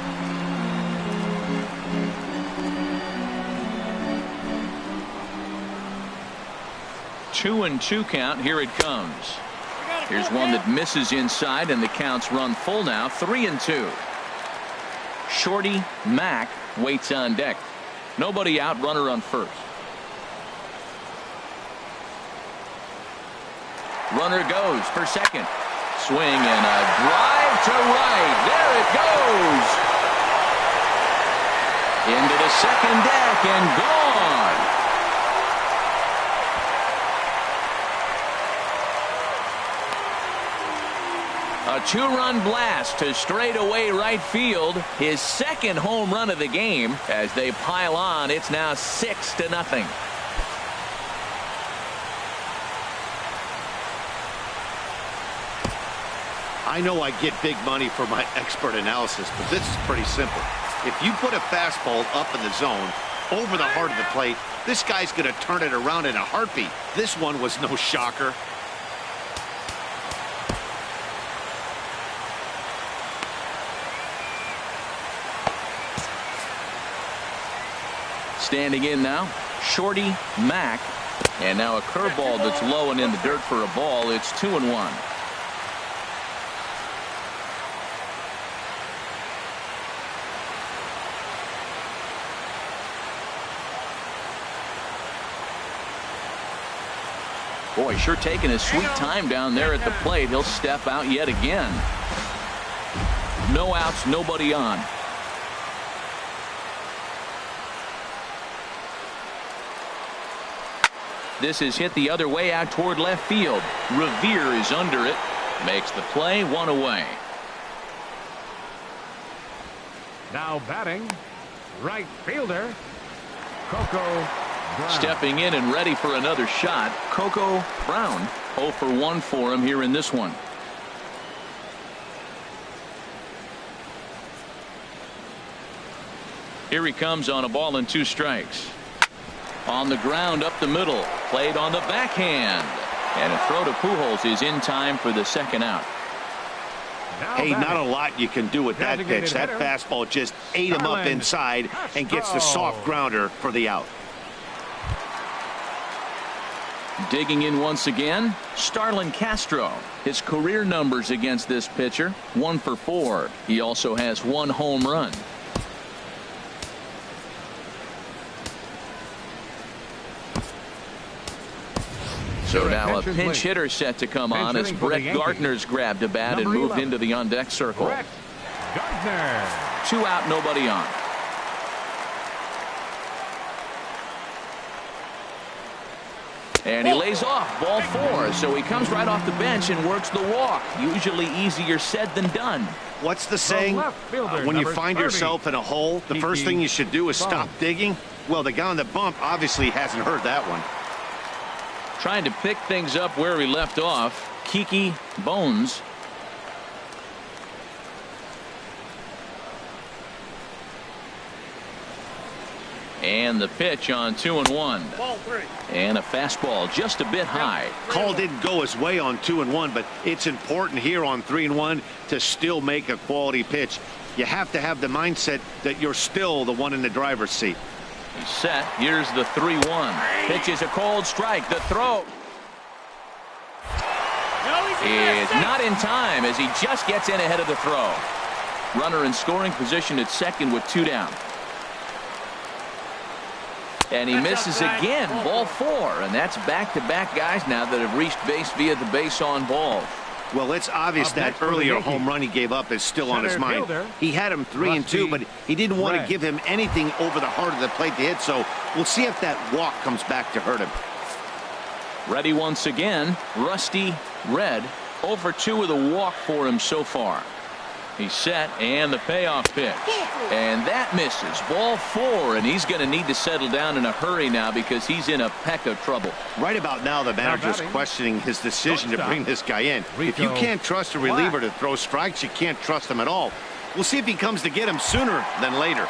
Two and 2 count. Here it comes. Here's one that misses inside, and the counts run full now, 3-2. Shorty Mack waits on deck. Nobody out, runner on first. Runner goes for second. Swing and a drive to right. There it goes. Into the second deck and gone. A 2-run blast to straightaway right field. His second home run of the game. As they pile on, it's now 6-0. I know I get big money for my expert analysis, but this is pretty simple. If you put a fastball up in the zone, over the heart of the plate, this guy's going to turn it around in a heartbeat. This one was no shocker. Standing in now, Shorty Mack. And now a curveball that's low and in the dirt for a ball. It's 2-1. Boy, sure taking a sweet time down there at the plate. He'll step out yet again. No outs, nobody on. This is hit the other way out toward left field. Revere is under it. Makes the play, 1 away. Now batting, right fielder, Coco Brown. Stepping in and ready for another shot, Coco Brown. 0 for 1 for him here in this one. Here he comes on a ball and 2 strikes. On the ground up the middle, played on the backhand, and a throw to Pujols is in time for the second out. Hey, not a lot you can do with that pitch. That fastball just ate him up inside and gets the soft grounder for the out. Digging in once again, Starlin Castro. His career numbers against this pitcher, 1 for 4. He also has 1 home run. So now a pinch hitter set to come on as Brett Gardner's grabbed a bat and moved into the on-deck circle. Brett Gardner. 2 out, nobody on. And he lays off, ball 4. So he comes right off the bench and works the walk. Usually easier said than done. What's the saying? When you find yourself in a hole, the first thing you should do is stop digging. Well, the guy on the bump obviously hasn't heard that one. Trying to pick things up where he left off, Kiki Bones. And the pitch on 2-1. Ball 3. And a fastball just a bit high. Call didn't go his way on 2-1, but it's important here on 3-1 to still make a quality pitch. You have to have the mindset that you're still the one in the driver's seat. He's set. Here's the 3-1. Pitch is a cold strike. The throw is not in time as he just gets in ahead of the throw. Runner in scoring position at second with 2 down. And he misses again. Ball 4. And that's back-to-back guys now that have reached base via the base on ball. Well, it's obvious that earlier home run he gave up is still on his mind. He had him 3-2, but he didn't want to give him anything over the heart of the plate to hit, so we'll see if that walk comes back to hurt him. Ready once again, Rusty Red. 0 for 2 with a walk for him so far. He's set, and the payoff pitch. And that misses. Ball 4, and he's going to need to settle down in a hurry now because he's in a peck of trouble. Right about now, the manager's questioning his decision to bring this guy in. If you can't trust a reliever to throw strikes, you can't trust him at all. We'll see if he comes to get him sooner than later.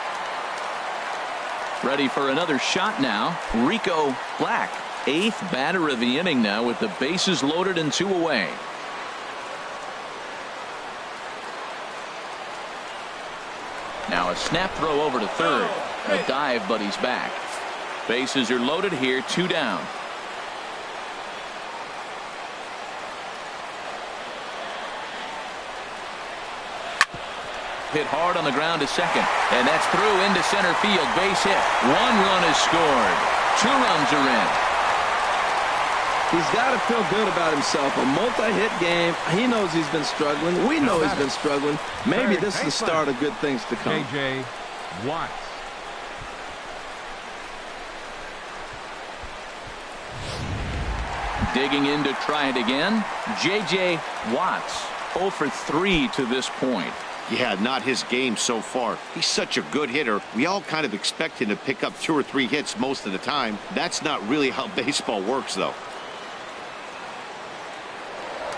Ready for another shot now. Rico Black, 8th batter of the inning now with the bases loaded and 2 away. Now a snap throw over to third. A dive, but he's back. Bases are loaded here, 2 down. Hit hard on the ground to second. And that's through into center field. Base hit. 1 run is scored. 2 runs are in. He's got to feel good about himself. A multi-hit game. He knows he's been struggling. We know he's been struggling. Maybe this is the start of good things to come. J.J. Watts. Digging in to try it again. J.J. Watts. 0 for 3 to this point. Yeah, not his game so far. He's such a good hitter. We all kind of expect him to pick up 2 or 3 hits most of the time. That's not really how baseball works, though.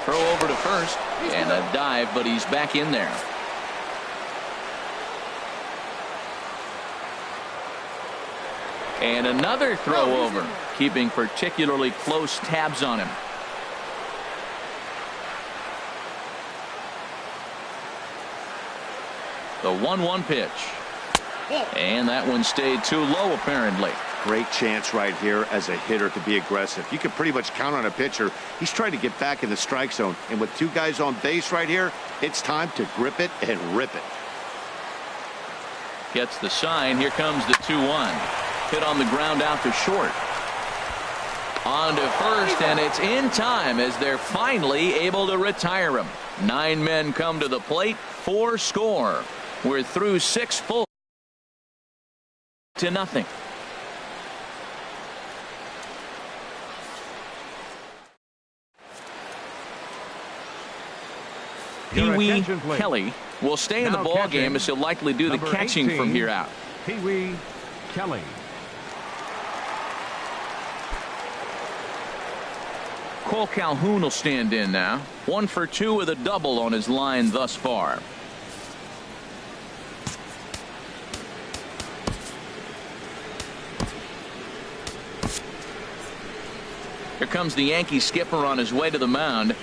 Throw over to first, and a dive, but he's back in there. And another throw over, keeping particularly close tabs on him. The 1-1 pitch. And that one stayed too low, apparently. Great chance right here as a hitter to be aggressive. You can pretty much count on a pitcher. He's trying to get back in the strike zone. And with two guys on base right here, it's time to grip it and rip it. Gets the sign. Here comes the 2-1. Hit on the ground out to short. On to first, and it's in time as they're finally able to retire him. 9 men come to the plate, 4 score. We're through 6 full to nothing. Pee-wee Kelly will stay in the ball game as he'll likely do the catching 18, from here out. Pee-wee Kelly. Cole Calhoun will stand in now. 1 for 2 with a double on his line thus far. Here comes the Yankee skipper on his way to the mound.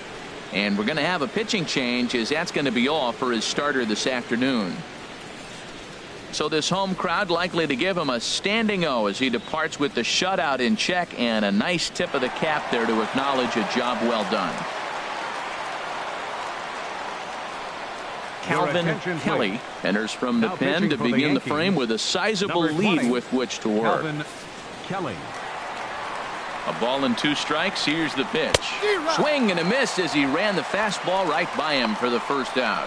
And we're going to have a pitching change, as that's going to be all for his starter this afternoon. So this home crowd likely to give him a standing O as he departs with the shutout in check, and a nice tip of the cap there to acknowledge a job well done. Calvin Kelly enters from the pen to begin the frame with a sizable lead with which to work. Calvin Kelly. A ball and 2 strikes. Here's the pitch. Swing and a miss as he ran the fastball right by him for the first out.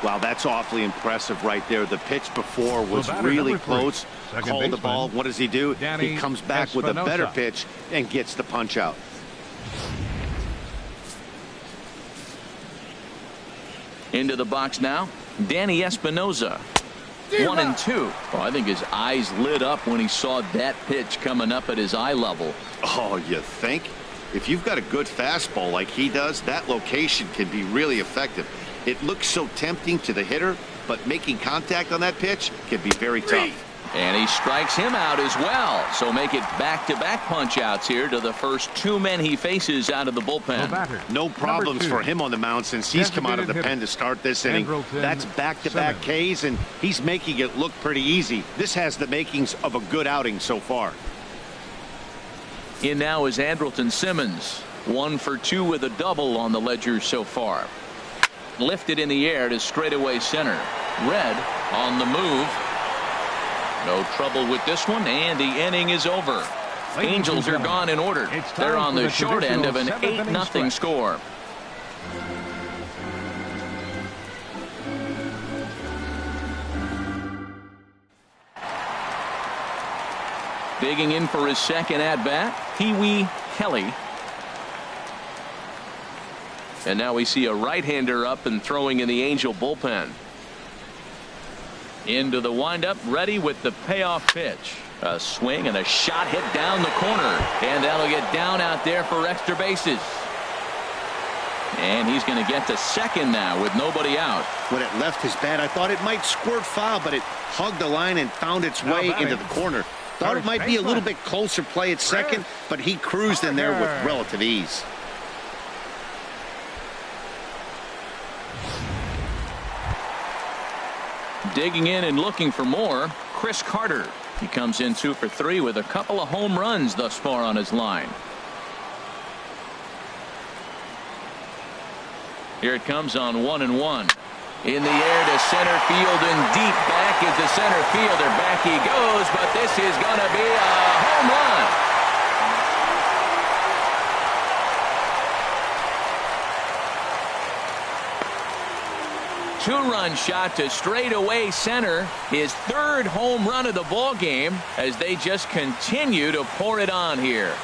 Wow, that's awfully impressive right there. The pitch before was really close. Called the ball. What does he do? He comes back with a better pitch and gets the punch out. Into the box now, Danny Espinosa. 1-2. Oh, I think his eyes lit up when he saw that pitch coming up at his eye level. Oh, you think? If you've got a good fastball like he does, that location can be really effective. It looks so tempting to the hitter, but making contact on that pitch can be very tough. And he strikes him out as well. So make it back-to-back punch-outs here to the first 2 men he faces out of the bullpen. No problems for him on the mound since he's come out of the pen to start this inning. That's back-to-back Ks, and he's making it look pretty easy. This has the makings of a good outing so far. In now is Andrelton Simmons. 1 for 2 with a double on the ledger so far. Lifted in the air to straightaway center. Red on the move. No trouble with this one, and the inning is over. Angels are gone in order. They're on the short end of an 8-0 score. Digging in for his second at-bat, Pee-wee Kelly. And now we see a right-hander up and throwing in the Angel bullpen. Into the windup, ready with the payoff pitch. A swing and a shot hit down the corner. And that'll get down out there for extra bases. And he's going to get to second now with nobody out. When it left his bat, I thought it might squirt foul, but it hugged the line and found its way into the corner. Thought it might be a little bit closer play at second, but he cruised in there with relative ease. Digging in and looking for more, Chris Carter. He comes in 2 for 3 with a couple of home runs thus far on his line. Here it comes on 1-1. In the air to center field and deep back is the center fielder. Back he goes, but this is going to be a home run. Two-run shot to straightaway center. His 3rd home run of the ball game as they just continue to pour it on here.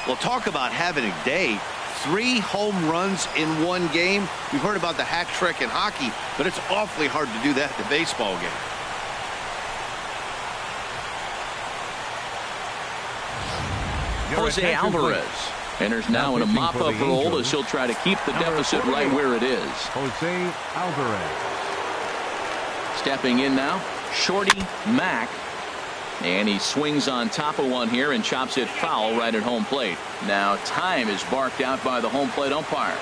Well, talk about having a day. 3 home runs in 1 game. We've heard about the hat trick in hockey, but it's awfully hard to do that in a baseball game. Jose Alvarez enters now in a mop-up role as he'll try to keep the deficit right where it is. Jose Alvarez. Stepping in now, Shorty Mack. And he swings on top of one here and chops it foul right at home plate. Now time is barked out by the home plate umpire.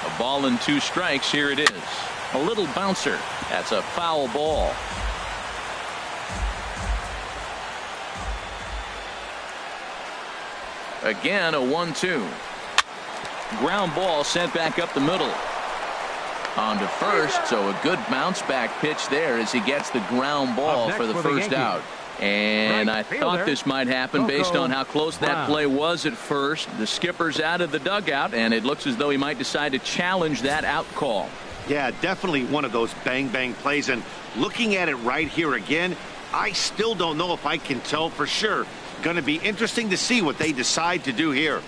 A ball and 2 strikes. Here it is. A little bouncer. That's a foul ball. Again, a 1-2. Ground ball sent back up the middle. On to first, so a good bounce back pitch there as he gets the ground ball for the first out. And I thought this might happen based on how close that play was at first. The skipper's out of the dugout, and it looks as though he might decide to challenge that out call. Yeah, definitely one of those bang-bang plays. And looking at it right here again, I still don't know if I can tell for sure. Going to be interesting to see what they decide to do here.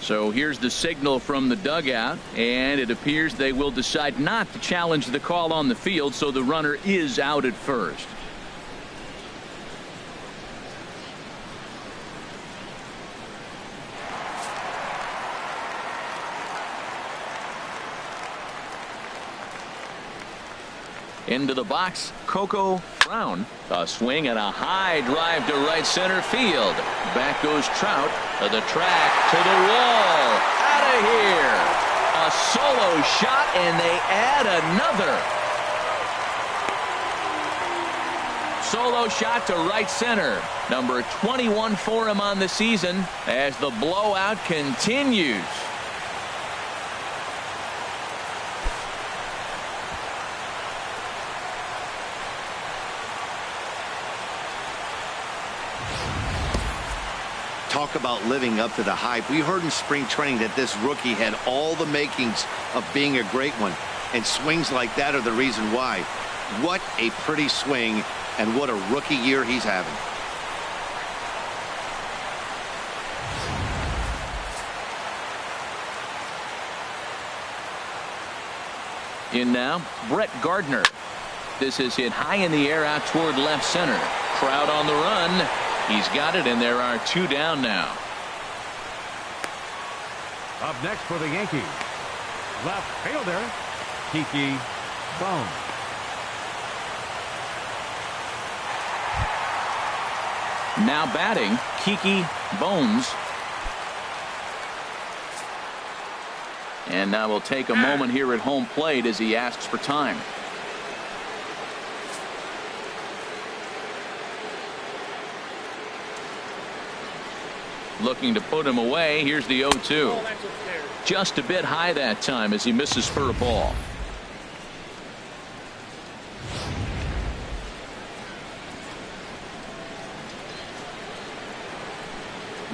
So here's the signal from the dugout, and it appears they will decide not to challenge the call on the field, so the runner is out at first. Into the box, Coco Brown. A swing and a high drive to right center field. Back goes Trout to the track, to the wall. Out of here. A solo shot, and they add another. Solo shot to right center. Number 21 for him on the season as the blowout continues. Talk about living up to the hype. We heard in spring training that this rookie had all the makings of being a great one, and swings like that are the reason why. What a pretty swing, and what a rookie year he's having. In now, Brett Gardner. This is hit high in the air out toward left center. Trout on the run. He's got it, and there are 2 down now. Up next for the Yankees, left fielder, Kiki Bone. Now batting, Kiki Bones. And now we'll take a moment here at home plate as he asks for time. Looking to put him away. Here's the 0-2. Just a bit high that time as he misses for a ball.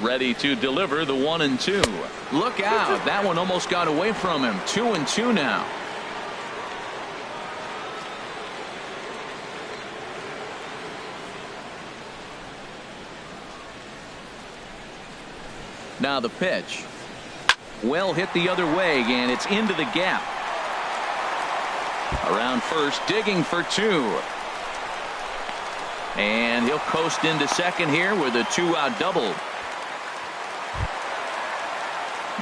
Ready to deliver the 1-2. Look out. That one almost got away from him. 2-2 now. Now the pitch. Well hit the other way, and it's into the gap. Around first, digging for 2. And he'll coast into second here with a 2-out double.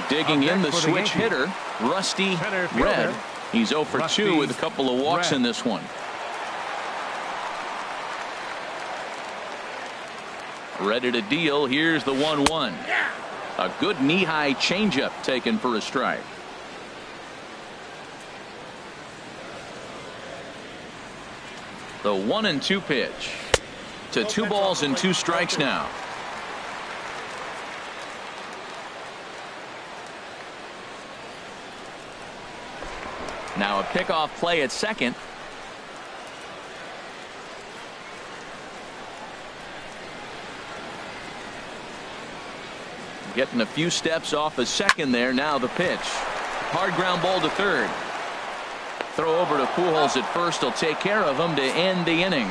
Digging in the switch hitter, Rusty Red. He's 0 for 2 with a couple of walks in this one. Ready to deal. Here's the 1-1. A good knee-high changeup taken for a strike. The 1-2 pitch to 2 balls and 2 strikes now. Now a pickoff play at second. Getting a few steps off a second there. Now the pitch. Hard ground ball to third. Throw over to Pujols at first. He'll take care of him to end the inning.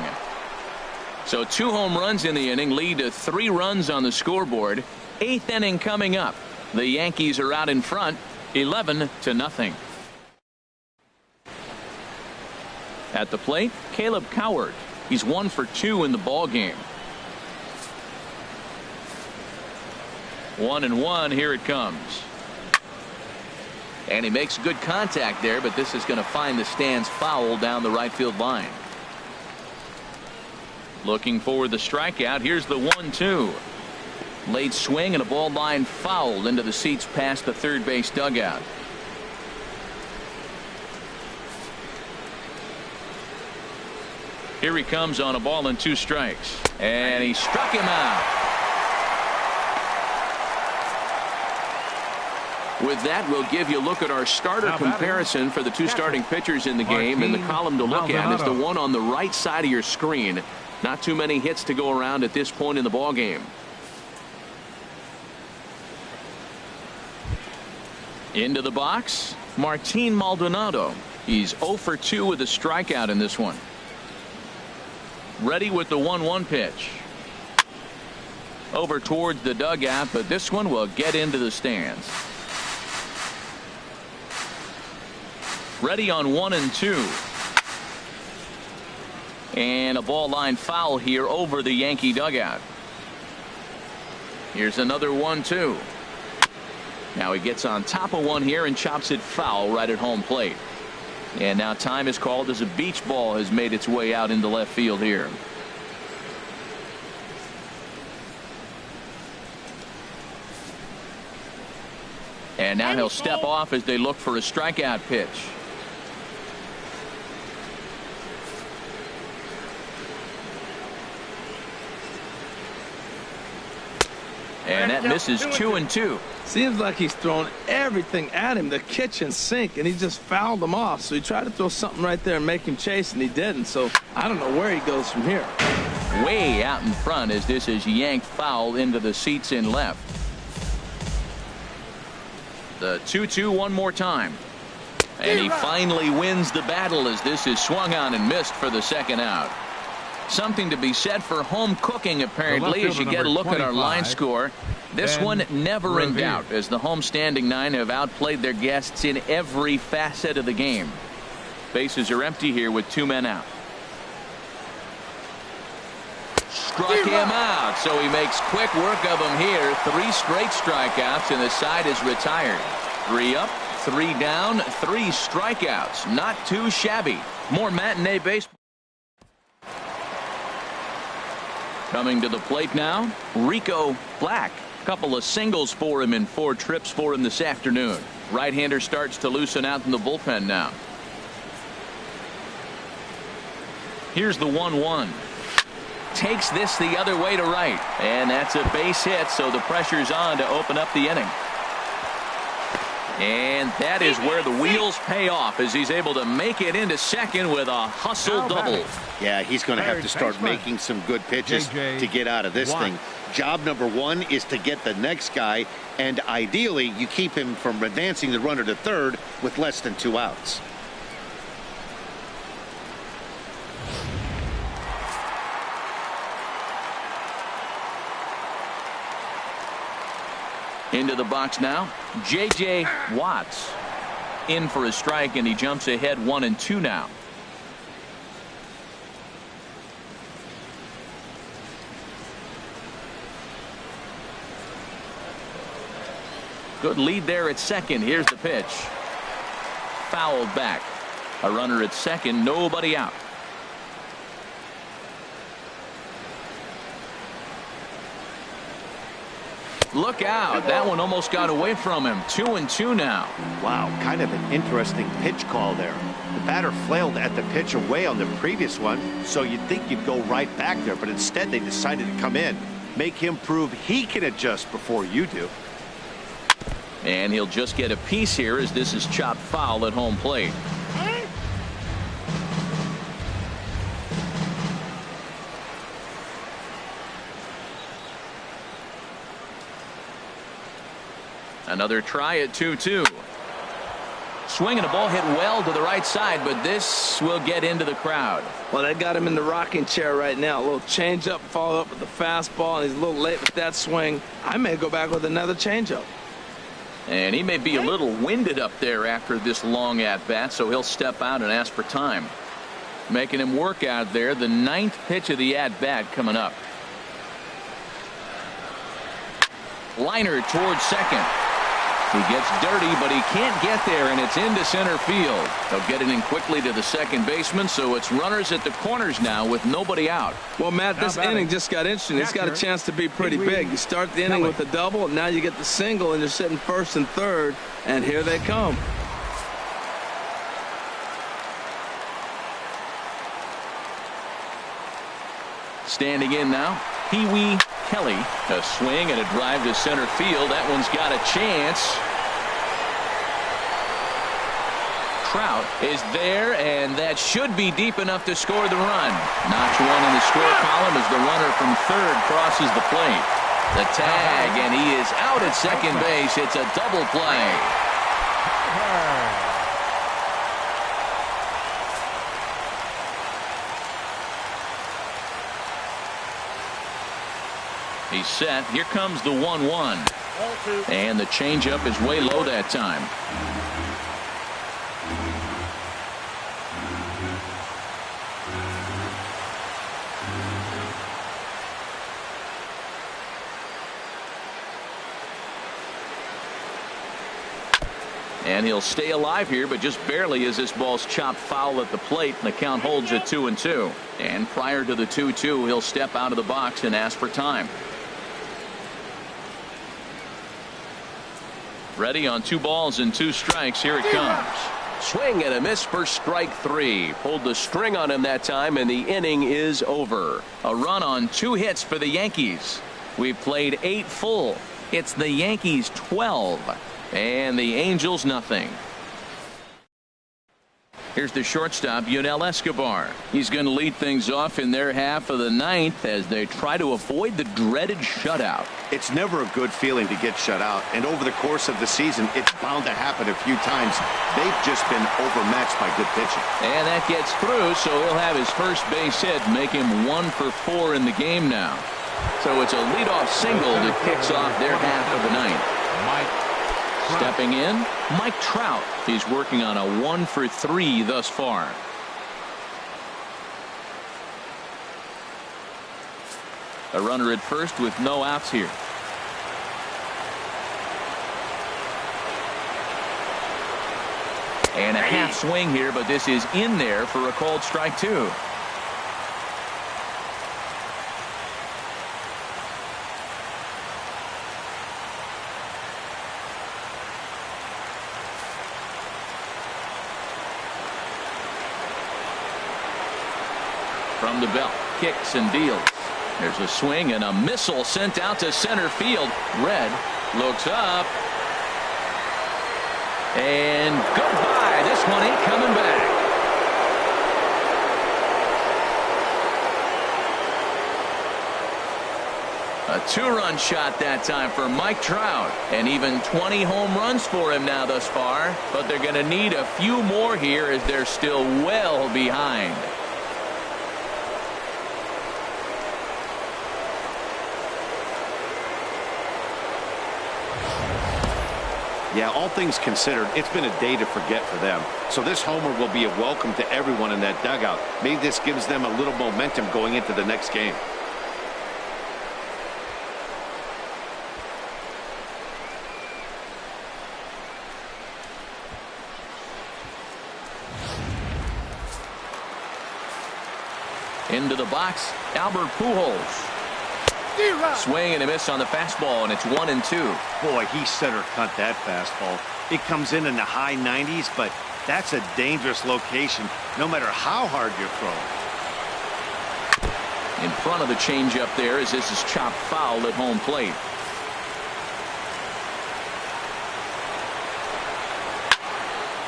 So 2 home runs in the inning lead to 3 runs on the scoreboard. 8th inning coming up. The Yankees are out in front 11-0. At the plate, Caleb Coward. He's 1 for 2 in the ball game. 1-1. Here it comes. And he makes good contact there, but this is going to find the stands foul down the right field line. Looking for the strikeout. Here's the 1-2. Late swing and a ball line fouled into the seats past the third base dugout. Here he comes on a ball and 2 strikes. And he struck him out. With that, we'll give you a look at our starter comparison for the 2 starting pitchers in the game. And the column to look at is the one on the right side of your screen. Not too many hits to go around at this point in the ball game. Into the box, Martin Maldonado. He's 0 for 2 with a strikeout in this one. Ready with the 1-1 pitch. Over towards the dugout, but this one will get into the stands. Ready on 1-2. And a ball line foul here over the Yankee dugout. Here's another 1-2. Now he gets on top of one here and chops it foul right at home plate. And now time is called as a beach ball has made its way out into left field here. And now he'll step off as they look for a strikeout pitch. And that misses 2-2. Seems like he's thrown everything at him, the kitchen sink, and he just fouled him off. So he tried to throw something right there and make him chase, and he didn't. So I don't know where he goes from here. Way out in front as this is yanked foul into the seats in left. The 2-2 one more time. And he finally wins the battle as this is swung on and missed for the second out. Something to be said for home cooking, apparently, as you get a look at our line score. This one never in doubt, as the home standing 9 have outplayed their guests in every facet of the game. Bases are empty here with 2 men out. Struck him out, so he makes quick work of him here. 3 straight strikeouts, and the side is retired. 3 up, 3 down, 3 strikeouts. Not too shabby. More matinee baseball. Coming to the plate now, Rico Black. Couple of singles for him in 4 trips for him this afternoon. Right-hander starts to loosen out in the bullpen now. Here's the 1-1. Takes this the other way to right. And that's a base hit, so the pressure's on to open up the inning. And that is where the wheels pay off as he's able to make it into second with a hustle double. Yeah, he's going to have to start making some good pitches to get out of this thing. Job number 1 is to get the next guy, and ideally you keep him from advancing the runner to third with less than 2 outs. Into the box now, J.J. Watts in for a strike, and he jumps ahead 1-2 now. Good lead there at second. Here's the pitch. Fouled back. A runner at second, nobody out. Look out. That one almost got away from him. 2-2 now. Wow, kind of an interesting pitch call there. The batter flailed at the pitch away on the previous one, so you'd think you'd go right back there, but instead they decided to come in, make him prove he can adjust before you do. And he'll just get a piece here as this is chopped foul at home plate. Another try at 2-2. Swing and a ball hit well to the right side, but this will get into the crowd. Well, they got him in the rocking chair right now. A little changeup, follow up with the fastball, and he's a little late with that swing. I may go back with another changeup. And he may be a little winded up there after this long at-bat, so he'll step out and ask for time. Making him work out there, the 9th pitch of the at-bat coming up. Liner towards second. He gets dirty, but he can't get there, and it's into center field. They'll get it in quickly to the second baseman, so it's runners at the corners now with nobody out. Well, Matt, this inning just got interesting. It's got a chance to be pretty big. You start the inning with a double, and now you get the single, and you're sitting first and third, and here they come. Standing in now, Pee-wee Kelly. A swing and a drive to center field. That one's got a chance. Trout is there, and that should be deep enough to score the run. Notch one in the score column as the runner from third crosses the plate. The tag, and he is out at second base. It's a double play. He's set. Here comes the 1-1. And the changeup is way low that time. And he'll stay alive here, but just barely as this ball's chopped foul at the plate, and the count holds at 2-2. And prior to the 2-2, he'll step out of the box and ask for time. Ready on 2 balls and 2 strikes. Here it comes. Swing and a miss for strike 3. Pulled the string on him that time, and the inning is over. A run on 2 hits for the Yankees. We've played 8 full. It's the Yankees 12 and the Angels nothing. Here's the shortstop, Yunel Escobar. He's going to lead things off in their half of the 9th as they try to avoid the dreaded shutout. It's never a good feeling to get shut out, and over the course of the season, it's bound to happen a few times. They've just been overmatched by good pitching. And that gets through, so he'll have his first base hit, make him 1 for 4 in the game now. So it's a leadoff single that kicks off their half of the 9th. Stepping in, Mike Trout. He's working on a 1 for 3 thus far. A runner at first with no outs here. And a half swing here, but this is in there for a called strike 2. From the belt, kicks and deals. There's a swing and a missile sent out to center field. Red looks up. And goodbye. This one ain't coming back. A 2-run shot that time for Mike Trout. And even 20 home runs for him now thus far. But they're going to need a few more here as they're still well behind. Yeah, all things considered, it's been a day to forget for them. So this homer will be a welcome to everyone in that dugout. Maybe this gives them a little momentum going into the next game. Into the box, Albert Pujols. Swing and a miss on the fastball, and it's 1-2. Boy, he center cut that fastball. It comes in the high 90s, but that's a dangerous location no matter how hard you're throwing. In front of the changeup there as this is chopped foul at home plate.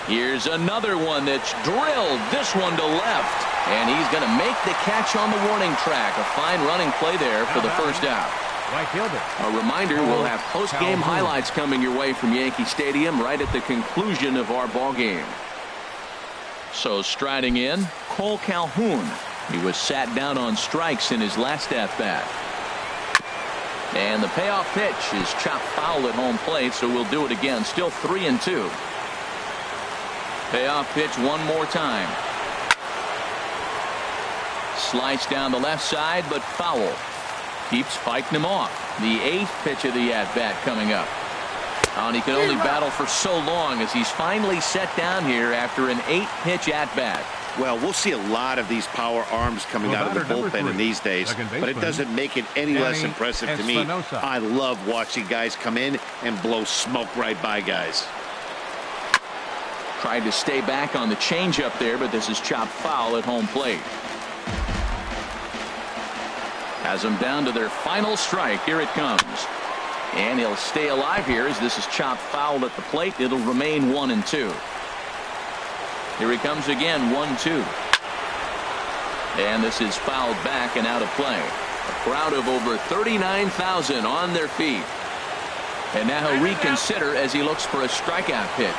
Here's another one that's drilled. This one to left. And he's going to make the catch on the warning track. A fine running play there for the first out. Right fielder. A reminder, we'll have post-game highlights coming your way from Yankee Stadium right at the conclusion of our ball game. So striding in, Cole Calhoun. He was sat down on strikes in his last at-bat. And the payoff pitch is chopped foul at home plate, so we'll do it again. Still 3-2. Payoff pitch one more time. Slice down the left side, but foul. keeps fighting him off. The 8th pitch of the at-bat coming up. And he can only battle for so long as he's finally set down here after an 8-pitch at-bat. Well, we'll see a lot of these power arms coming out of the bullpen in these days, but it doesn't make it any less impressive to me. I love watching guys come in and blow smoke right by guys. Tried to stay back on the changeup there, but this is chopped foul at home plate. Has them down to their final strike. Here it comes. And he'll stay alive here as this is chopped foul at the plate. It'll remain 1-2. Here he comes again, 1-2. And this is fouled back and out of play. A crowd of over 39,000 on their feet. And now he'll reconsider as he looks for a strikeout pitch.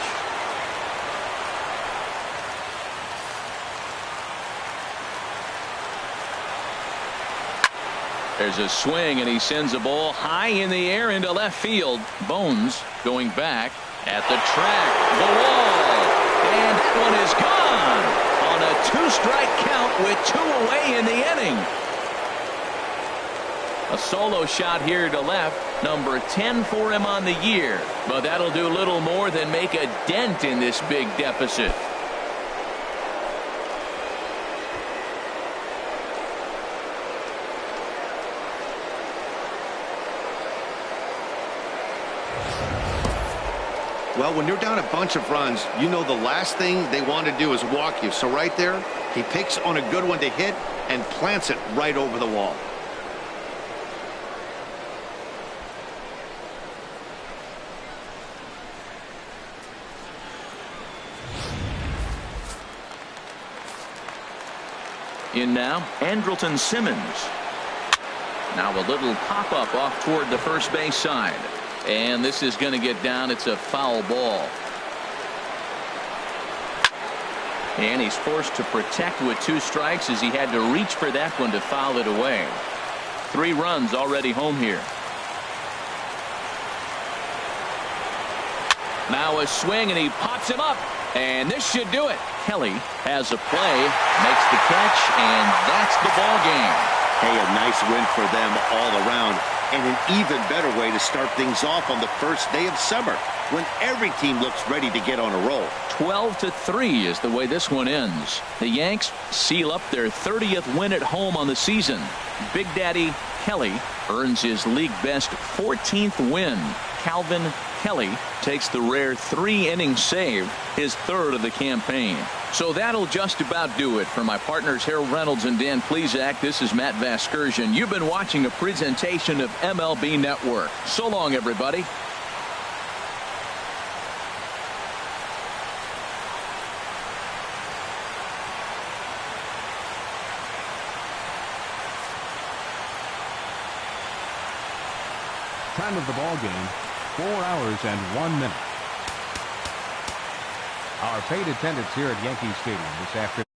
There's a swing, and he sends a ball high in the air into left field. Bones going back at the track. The wall. And that one is gone on a 2-strike count with 2 away in the inning. A solo shot here to left. Number 10 for him on the year. But that'll do little more than make a dent in this big deficit. Well, when you're down a bunch of runs, you know the last thing they want to do is walk you. So right there, he picks on a good one to hit and plants it right over the wall. In now, Andrelton Simmons. Now a little pop-up off toward the first base side. And this is going to get down. It's a foul ball. And he's forced to protect with 2 strikes as he had to reach for that one to foul it away. 3 runs already home here. Now a swing, and he pops him up. And this should do it. Kelly has a play, makes the catch, and that's the ball game. Hey, a nice win for them all around. And an even better way to start things off on the first day of summer when every team looks ready to get on a roll. 12-3 is the way this one ends. The Yanks seal up their 30th win at home on the season. Big Daddy Kelly earns his league best 14th win. Calvin Kelly takes the rare 3-inning save, his 3rd of the campaign. So that'll just about do it. For my partners Harold Reynolds and Dan Plesac, this is Matt Vasgersian. You've been watching a presentation of MLB Network. So long, everybody. Time of the ball game, 4 hours and 1 minute. Our paid attendance here at Yankee Stadium this afternoon.